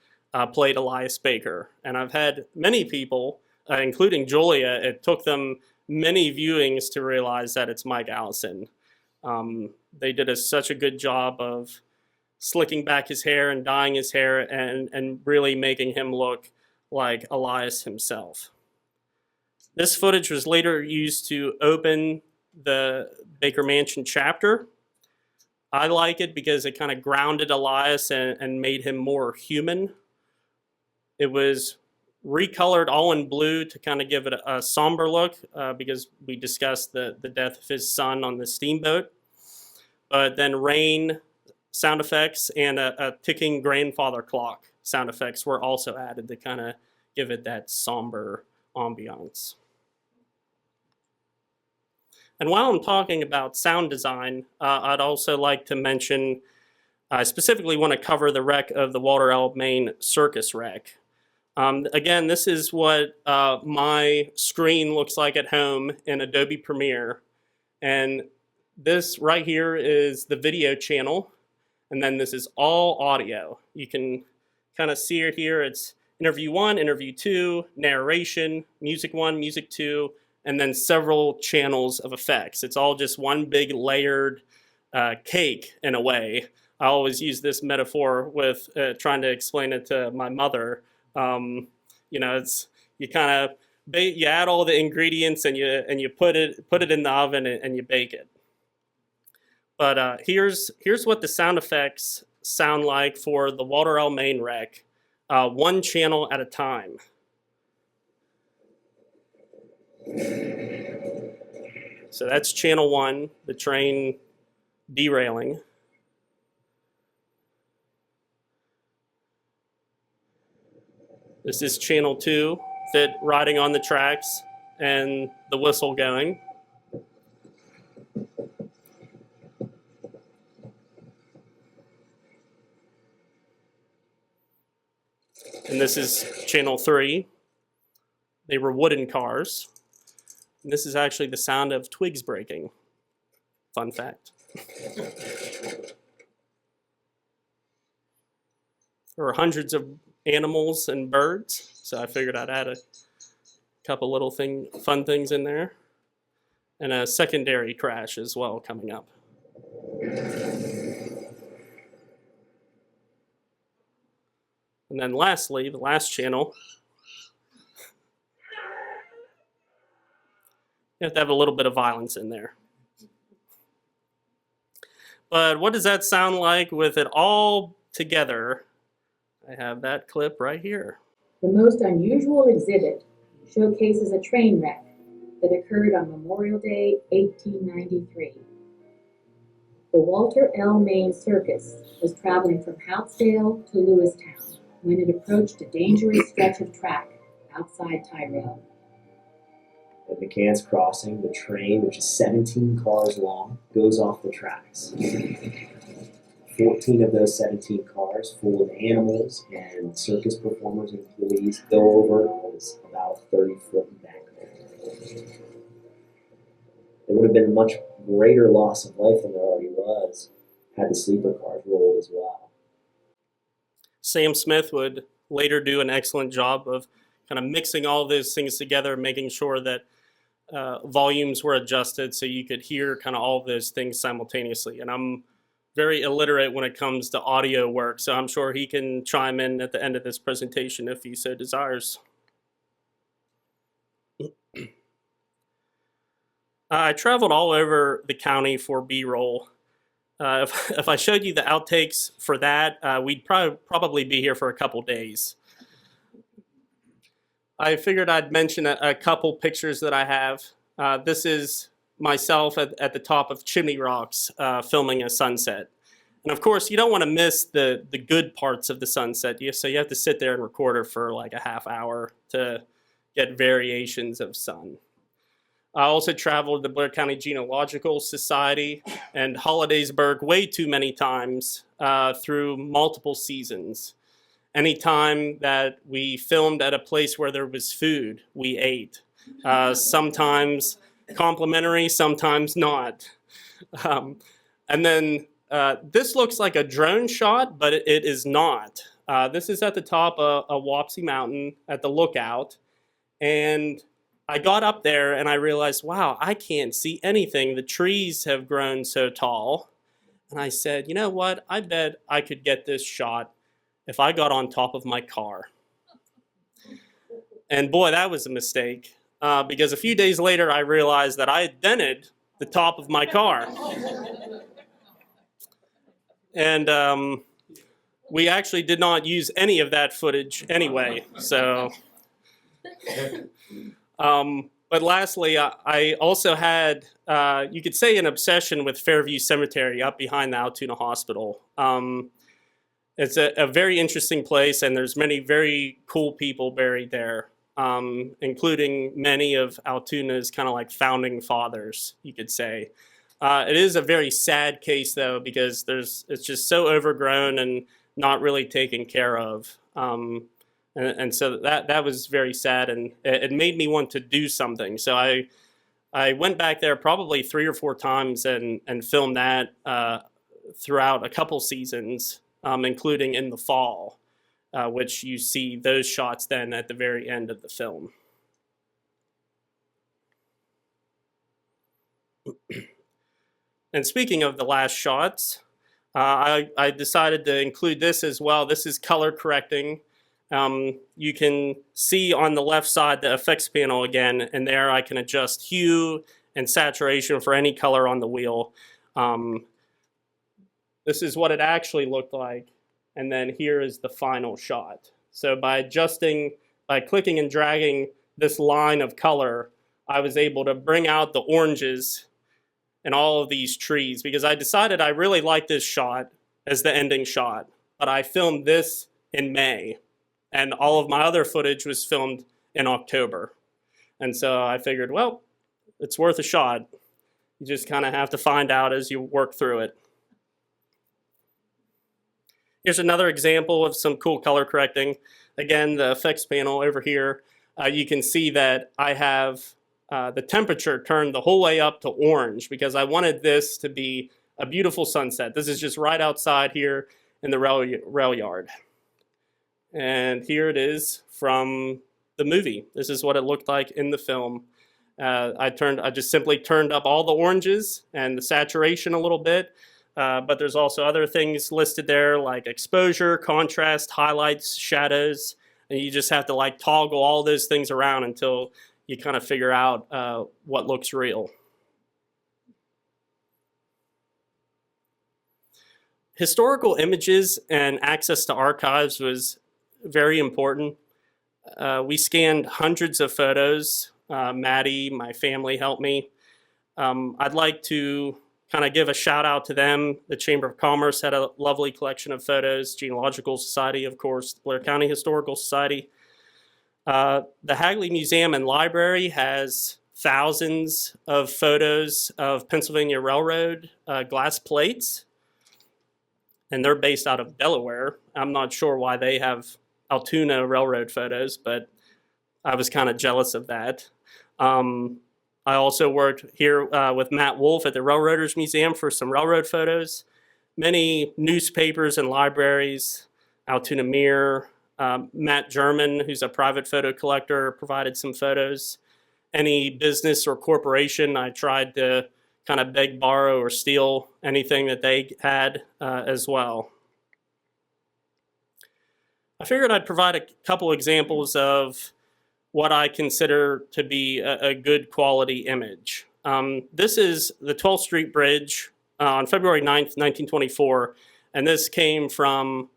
Speaker 2: played Elias Baker. And I've had many people, including Julia, it took them many viewings to realize that it's Mike Allison. They did such a good job of slicking back his hair and dyeing his hair and really making him look like Elias himself. This footage was later used to open the Baker Mansion chapter. I like it because it kind of grounded Elias and made him more human. It was recolored all in blue to kind of give it a somber look because we discussed the death of his son on the steamboat. But then rain sound effects and a ticking grandfather clock sound effects were also added to kind of give it that somber ambiance. And while I'm talking about sound design, I'd also like to mention, I specifically want to cover the wreck of the Walter L. Main circus wreck. Again, this is what my screen looks like at home in Adobe Premiere. And this right here is the video channel. And then this is all audio. You can kind of see it here. It's interview 1, interview 2, narration, music 1, music 2, and then several channels of effects. It's all just one big layered cake in a way. I always use this metaphor with trying to explain it to my mother. You know, it's you kind of you add all the ingredients and you put it in the oven and you bake it. But here's what the sound effects sound like for the Walter L. Main wreck, one channel at a time. So that's channel 1, the train derailing. This is channel 2, it riding on the tracks and the whistle going. And this is channel 3. They were wooden cars. And this is actually the sound of twigs breaking. Fun fact. There were hundreds of animals and birds, so I figured I'd add a couple little fun things in there. And a secondary crash as well coming up. And then lastly, the last channel, you have to have a little bit of violence in there. But what does that sound like with it all together? I have that clip right here.
Speaker 4: The most unusual exhibit showcases a train wreck that occurred on Memorial Day, 1893. The Walter L. Main Circus was traveling from Houtzdale to Lewistown when it approached a dangerous stretch of track outside Tyrone.
Speaker 10: At McCann's Crossing, the train, which is 17 cars long, goes off the tracks. 14 of those 17 cars, full of animals and circus performers and employees, go over what is about a 30-foot embankment. There would have been a much greater loss of life than there already was had the sleeper cars rolled as well.
Speaker 2: Sam Smith would later do an excellent job of kind of mixing all those things together, making sure that volumes were adjusted so you could hear kind of all of those things simultaneously. And I'm very illiterate when it comes to audio work, so I'm sure he can chime in at the end of this presentation if he so desires. I traveled all over the county for B-roll. If I showed you the outtakes for that, we'd probably be here for a couple days. I figured I'd mention a couple pictures that I have. This is myself at the top of Chimney Rocks filming a sunset. And of course, you don't want to miss the good parts of the sunset, so you have to sit there and record it for like a half hour to get variations of sun. I also traveled the Blair County Genealogical Society and Hollidaysburg way too many times through multiple seasons. Anytime that we filmed at a place where there was food, we ate. Sometimes complimentary, sometimes not. And then this looks like a drone shot, but it is not. This is at the top of Wapsie Mountain at the lookout. And I got up there and I realized, wow, I can't see anything. The trees have grown so tall. And I said, you know what? I bet I could get this shot if I got on top of my car. And boy, that was a mistake. Because a few days later, I realized that I had dented the top of my car. And we actually did not use any of that footage anyway. So, but lastly, I also had, you could say, an obsession with Fairview Cemetery up behind the Altoona Hospital. It's a very interesting place, and there's many very cool people buried there, including many of Altoona's kind of like founding fathers, you could say. It is a very sad case, though, because it's just so overgrown and not really taken care of. And so that was very sad, and it made me want to do something. So I went back there probably 3 or 4 times and filmed that throughout a couple seasons, including in the fall, which you see those shots then at the very end of the film. And speaking of the last shots, I decided to include this as well. This is color correcting. You can see on the left side the effects panel again, and there I can adjust hue and saturation for any color on the wheel. This is what it actually looked like, and then here is the final shot. So by clicking and dragging this line of color, I was able to bring out the oranges in all of these trees, because I decided I really liked this shot as the ending shot, but I filmed this in May, and all of my other footage was filmed in October. And so I figured, well, it's worth a shot. You just kind of have to find out as you work through it. Here's another example of some cool color correcting. Again, the effects panel over here, you can see that I have the temperature turned the whole way up to orange because I wanted this to be a beautiful sunset. This is just right outside here in the rail yard. And here it is from the movie. This is what it looked like in the film. I just simply turned up all the oranges and the saturation a little bit. But there's also other things listed there like exposure, contrast, highlights, shadows. And you just have to like toggle all those things around until you kind of figure out what looks real. Historical images and access to archives was very important. We scanned hundreds of photos. Maddie, my family, helped me. I'd like to kind of give a shout out to them. The Chamber of Commerce had a lovely collection of photos. Genealogical Society, of course, the Blair County Historical Society. The Hagley Museum and Library has thousands of photos of Pennsylvania Railroad glass plates, and they're based out of Delaware. I'm not sure why they have Altoona Railroad photos, but I was kind of jealous of that. I also worked here with Matt Wolf at the Railroaders Museum for some railroad photos. Many newspapers and libraries, Altoona Mirror, Matt German, who's a private photo collector, provided some photos. Any business or corporation, I tried to kind of beg, borrow, or steal anything that they had as well. I figured I'd provide a couple examples of what I consider to be a good quality image. This is the 12th Street Bridge on February 9th, 1924, and this came from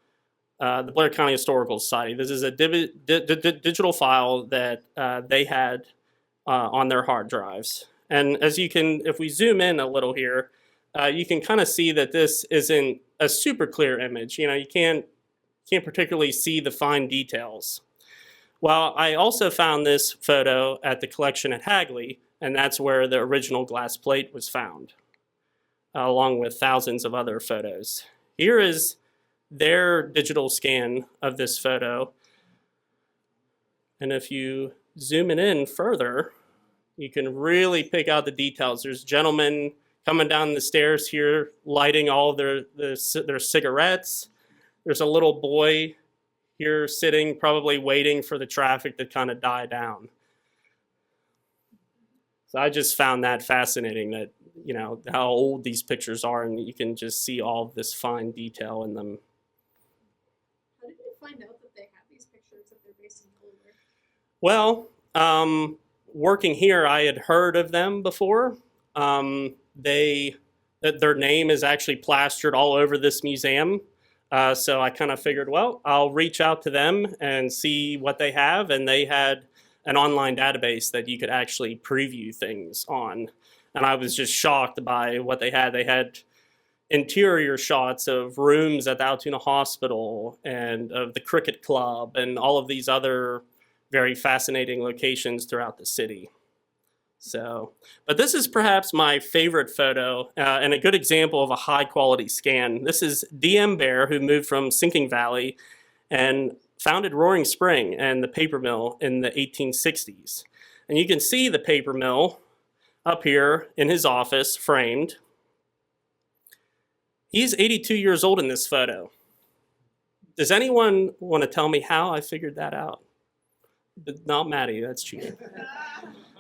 Speaker 2: the Blair County Historical Society. This is a digital file that they had on their hard drives. And as you can, if we zoom in a little here, you can kind of see that this isn't a super clear image. You know, you can't particularly see the fine details. Well, I also found this photo at the collection at Hagley, and that's where the original glass plate was found, along with thousands of other photos. Here is their digital scan of this photo. And if you zoom it in further, you can really pick out the details. There's gentlemen coming down the stairs here, lighting all their cigarettes. There's a little boy here sitting, probably waiting for the traffic to kind of die down. So I just found that fascinating, that, you know, how old these pictures are, and you can just see all of this fine detail in them.
Speaker 3: How did you find out that they have these pictures, that they're based in Delaware?
Speaker 2: Well, working here, I had heard of them before. Their name is actually plastered all over this museum. So I kind of figured, well, I'll reach out to them and see what they have. And they had an online database that you could actually preview things on. And I was just shocked by what they had. They had interior shots of rooms at the Altoona Hospital and of the cricket club and all of these other very fascinating locations throughout the city. So, but this is perhaps my favorite photo and a good example of a high quality scan. This is D.M. Bear, who moved from Sinking Valley and founded Roaring Spring and the paper mill in the 1860s. And you can see the paper mill up here in his office framed. He's 82 years old in this photo. Does anyone want to tell me how I figured that out? Not Maddie, that's cheating.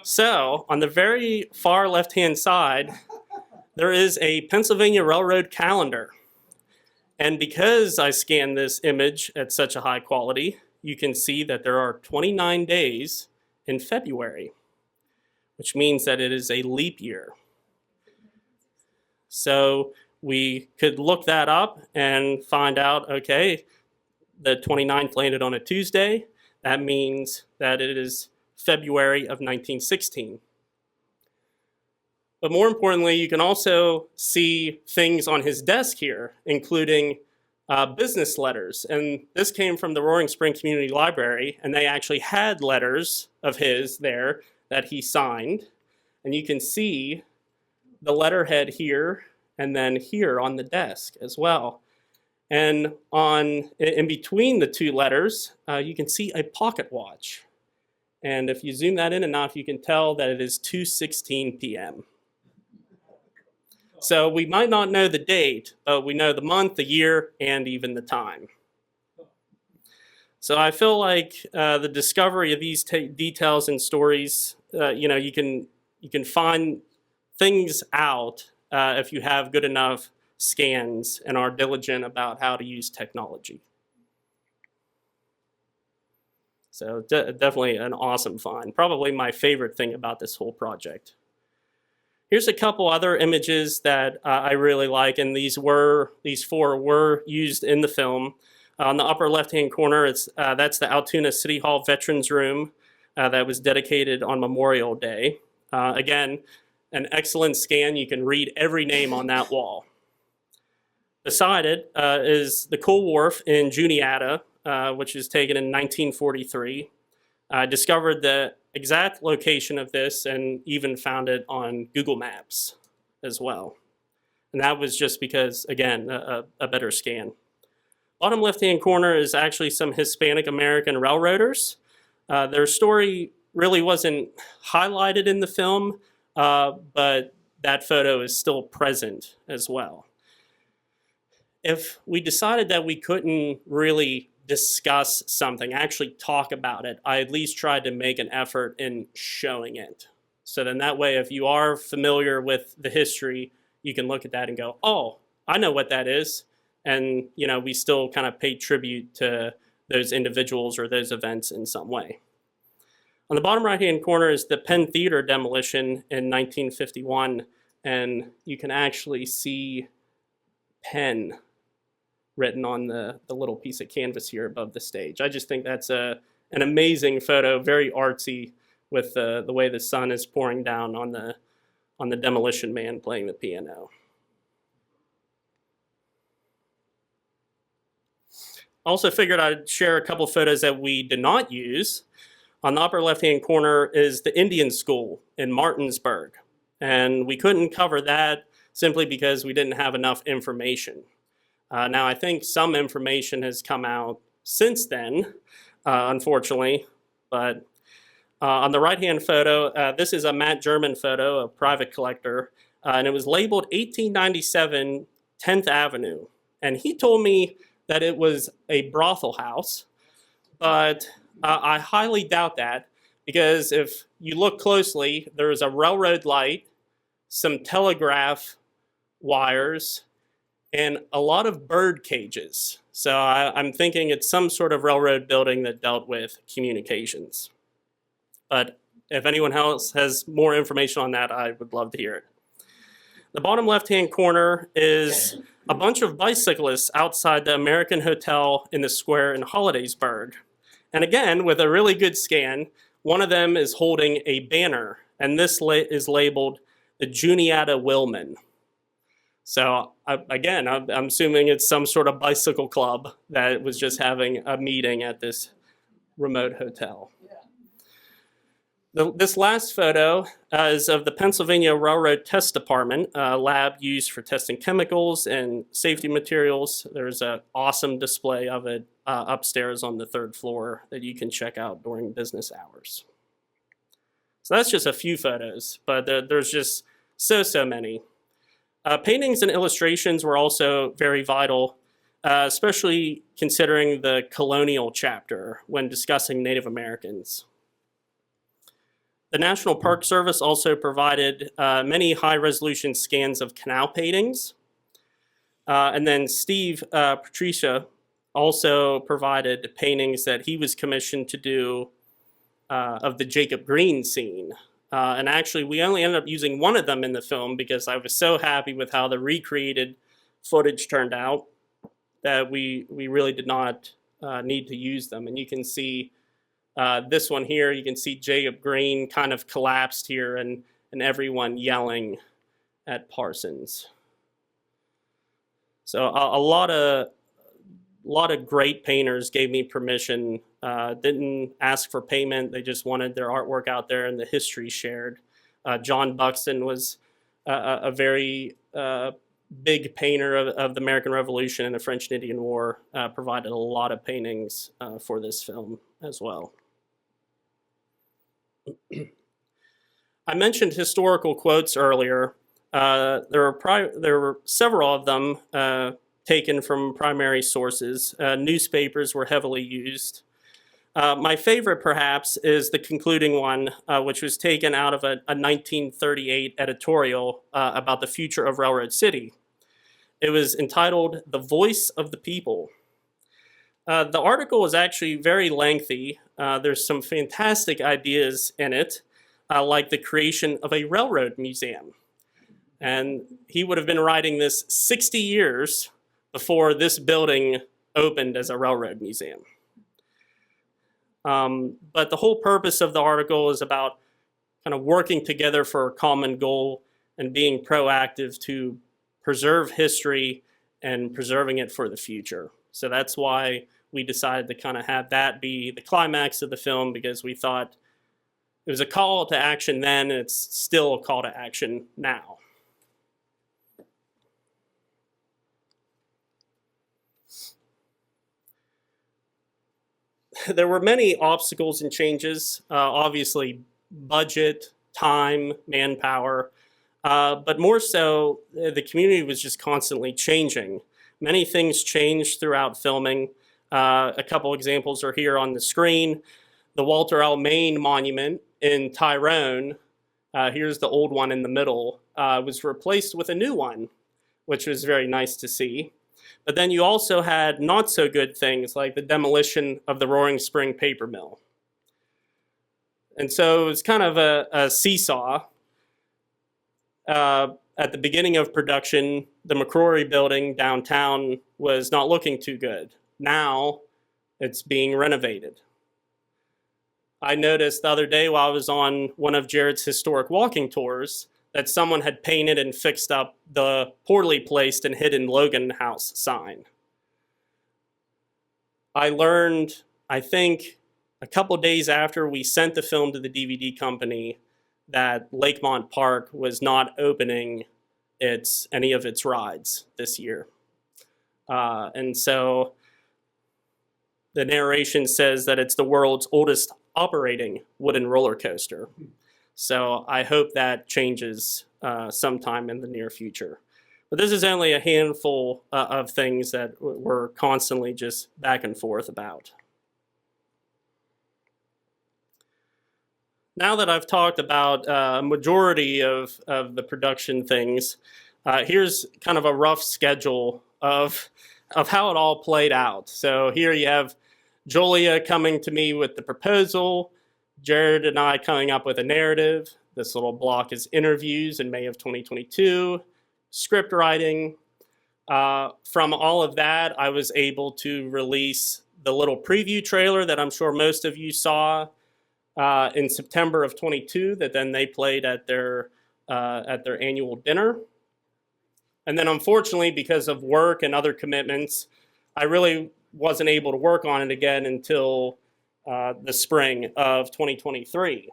Speaker 2: So, on the very far left-hand side, there is a Pennsylvania Railroad calendar. And because I scanned this image at such a high quality, you can see that there are 29 days in February, which means that it is a leap year. So we could look that up and find out, okay, the 29th landed on a Tuesday. That means that it is February of 1916. But more importantly, you can also see things on his desk here, including business letters. And this came from the Roaring Spring Community Library, and they actually had letters of his there that he signed. And you can see the letterhead here and then here on the desk as well. And in between the two letters, you can see a pocket watch. And if you zoom that in enough, you can tell that it is 2:16 p.m. So we might not know the date, but we know the month, the year, and even the time. So I feel like the discovery of these details and stories, you can find things out if you have good enough scans and are diligent about how to use technology. So definitely an awesome find. Probably my favorite thing about this whole project. Here's a couple other images that I really like, and these four were used in the film. On the upper left-hand corner, that's the Altoona City Hall Veterans Room that was dedicated on Memorial Day. Again, an excellent scan. You can read every name on that wall. Beside it is the coal wharf in Juniata, which is taken in 1943. I discovered the exact location of this and even found it on Google Maps as well. And that was just because, again, a better scan. Bottom left-hand corner is actually some Hispanic American railroaders. Their story really wasn't highlighted in the film, but that photo is still present as well. If we decided that we couldn't really discuss something, actually talk about it, I at least tried to make an effort in showing it. So then that way, if you are familiar with the history, you can look at that and go, oh, I know what that is. And, you know, we still kind of pay tribute to those individuals or those events in some way. On the bottom right-hand corner is the Penn Theater demolition in 1951. And you can actually see Penn written on the little piece of canvas here above the stage. I just think that's an amazing photo, very artsy, with the way the sun is pouring down on the demolition man playing the piano. Also figured I'd share a couple photos that we did not use. On the upper left-hand corner is the Indian School in Martinsburg. And we couldn't cover that simply because we didn't have enough information. Now, I think some information has come out since then, unfortunately. But on the right-hand photo, this is a Matt German photo, a private collector. And it was labeled 1897 10th Avenue. And he told me that it was a brothel house. But I highly doubt that, because if you look closely, there's a railroad light, some telegraph wires, and a lot of bird cages. So I'm thinking it's some sort of railroad building that dealt with communications. But if anyone else has more information on that, I would love to hear it. The bottom left-hand corner is a bunch of bicyclists outside the American Hotel in the square in Hollidaysburg. And again, with a really good scan, one of them is holding a banner, and this is labeled the Juniata Willman. So again, I'm assuming it's some sort of bicycle club that was just having a meeting at this remote hotel. This last photo is of the Pennsylvania Railroad Test Department, a lab used for testing chemicals and safety materials. There's an awesome display of it upstairs on the 3rd floor that you can check out during business hours. So that's just a few photos, but there's just so many. Paintings and illustrations were also very vital, especially considering the colonial chapter when discussing Native Americans. The National Park Service also provided many high-resolution scans of canal paintings. And then Steve Patricia also provided paintings that he was commissioned to do of the Jacob Green scene. And actually, we only ended up using one of them in the film because I was so happy with how the recreated footage turned out that we really did not need to use them. And you can see this one here, you can see Jacob Green kind of collapsed here and everyone yelling at Parsons. So a lot of great painters gave me permission, didn't ask for payment. They just wanted their artwork out there and the history shared. John Buxton was a very big painter of the American Revolution and the French and Indian War, provided a lot of paintings for this film as well. I mentioned historical quotes earlier. There were several of them taken from primary sources. Newspapers were heavily used. My favorite, perhaps, is the concluding one, which was taken out of a 1938 editorial about the future of Railroad City. It was entitled "The Voice of the People." The article is actually very lengthy. There's some fantastic ideas in it, like the creation of a railroad museum. And he would have been writing this 60 years before this building opened as a railroad museum. But the whole purpose of the article is about kind of working together for a common goal and being proactive to preserve history and preserving it for the future. So that's why we decided to kind of have that be the climax of the film, because we thought it was a call to action then, and it's still a call to action now. There were many obstacles and changes, obviously budget, time, manpower, but more so the community was just constantly changing. Many things changed throughout filming. A couple examples are here on the screen. The Walter L. Main Monument in Tyrone, here's the old one in the middle, was replaced with a new one, which was very nice to see. But then you also had not so good things like the demolition of the Roaring Spring paper mill. And so it was kind of a seesaw. At the beginning of production, the McCrory building downtown was not looking too good. Now it's being renovated. I noticed the other day while I was on one of Jared's historic walking tours that someone had painted and fixed up the poorly placed and hidden Logan House sign. I learned, I think, a couple days after we sent the film to the DVD company, that Lakemont Park was not opening any of its rides this year. And so the narration says that it's the world's oldest operating wooden roller coaster. So I hope that changes sometime in the near future. But this is only a handful of things that we're constantly just back and forth about. Now that I've talked about a majority of the production things, here's kind of a rough schedule of how it all played out. So here you have Julia coming to me with the proposal, Jared and I coming up with a narrative. This little block is interviews in May of 2022, script writing. From all of that, I was able to release the little preview trailer that I'm sure most of you saw in September of 22, that then they played at their annual dinner. And then unfortunately, because of work and other commitments, I really wasn't able to work on it again until the spring of 2023.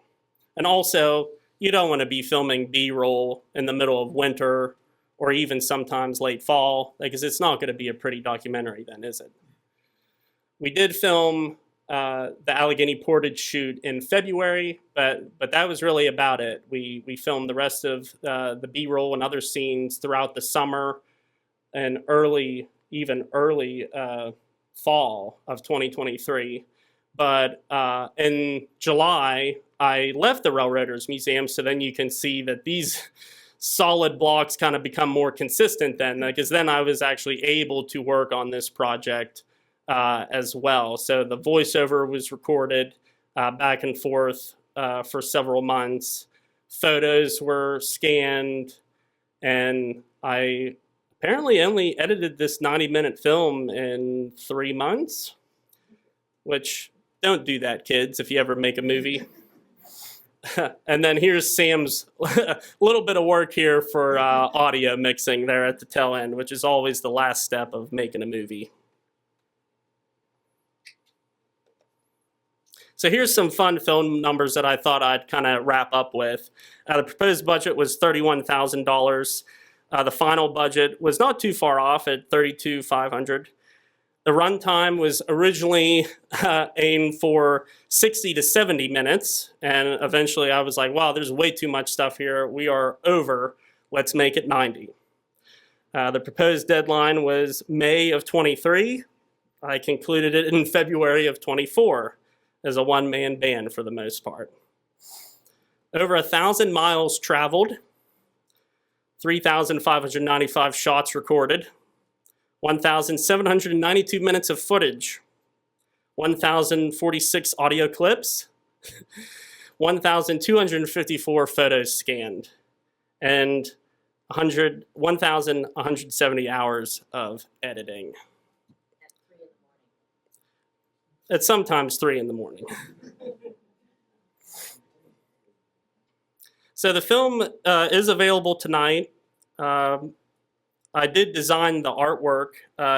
Speaker 2: And also, you don't want to be filming B-roll in the middle of winter or even sometimes late fall, because it's not going to be a pretty documentary then, is it? We did film the Allegheny Portage shoot in February, but that was really about it. We filmed the rest of the B-roll and other scenes throughout the summer and even early fall of 2023. But in July, I left the Railroaders Museum, so then you can see that these solid blocks kind of become more consistent then, because then I was actually able to work on this project as well. So the voiceover was recorded back and forth for several months. Photos were scanned, and I apparently only edited this 90-minute film in 3 months, which don't do that, kids, if you ever make a movie. And then here's Sam's little bit of work here for audio mixing there at the tail end, which is always the last step of making a movie. So here's some fun film numbers that I thought I'd kind of wrap up with. The proposed budget was $31,000. The final budget was not too far off at $32,500. The runtime was originally aimed for 60 to 70 minutes, and eventually I was like, wow, there's way too much stuff here. We are over. Let's make it 90. The proposed deadline was May of 23. I concluded it in February of 24 as a one-man band for the most part. Over 1,000 miles traveled, 3,595 shots recorded, 1,792 minutes of footage, 1,046 audio clips, 1,254 photos scanned, and 1,170 hours of editing. At sometimes 3 in the morning. So the film is available tonight. I did design the artwork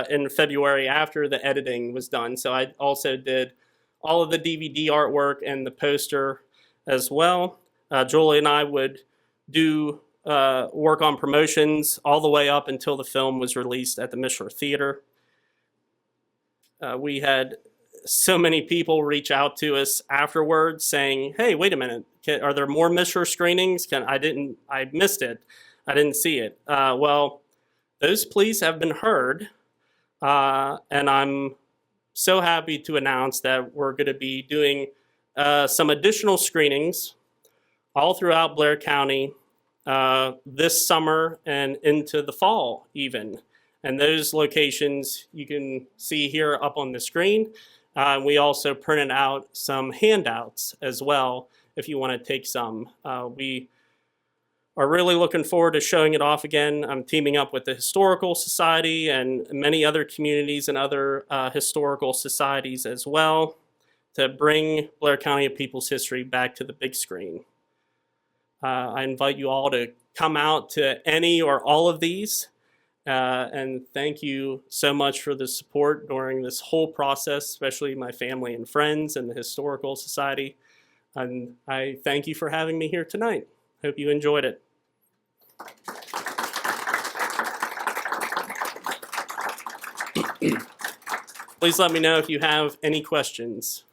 Speaker 2: in February after the editing was done. So I also did all of the DVD artwork and the poster as well. Julie and I would do work on promotions all the way up until the film was released at the Mishler Theater. We had so many people reach out to us afterwards saying, hey, wait a minute, are there more Mishler screenings? I missed it. I didn't see it. Well, those pleas have been heard, and I'm so happy to announce that we're going to be doing some additional screenings all throughout Blair County this summer and into the fall even. And those locations you can see here up on the screen. We also printed out some handouts as well if you want to take some. We are really looking forward to showing it off again. I'm teaming up with the Historical Society and many other communities and other historical societies as well to bring Blair County of People's History back to the big screen. I invite you all to come out to any or all of these. And thank you so much for the support during this whole process, especially my family and friends and the Historical Society. And I thank you for having me here tonight. Hope you enjoyed it. Please let me know if you have any questions.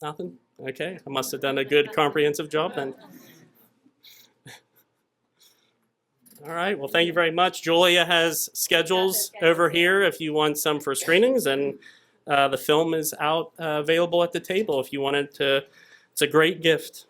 Speaker 2: Nothing? Okay, I must have done a good comprehensive job then. All right, well, thank you very much. Julia has schedules over here if you want some for screenings, and the film is out available at the table if you wanted to. It's a great gift.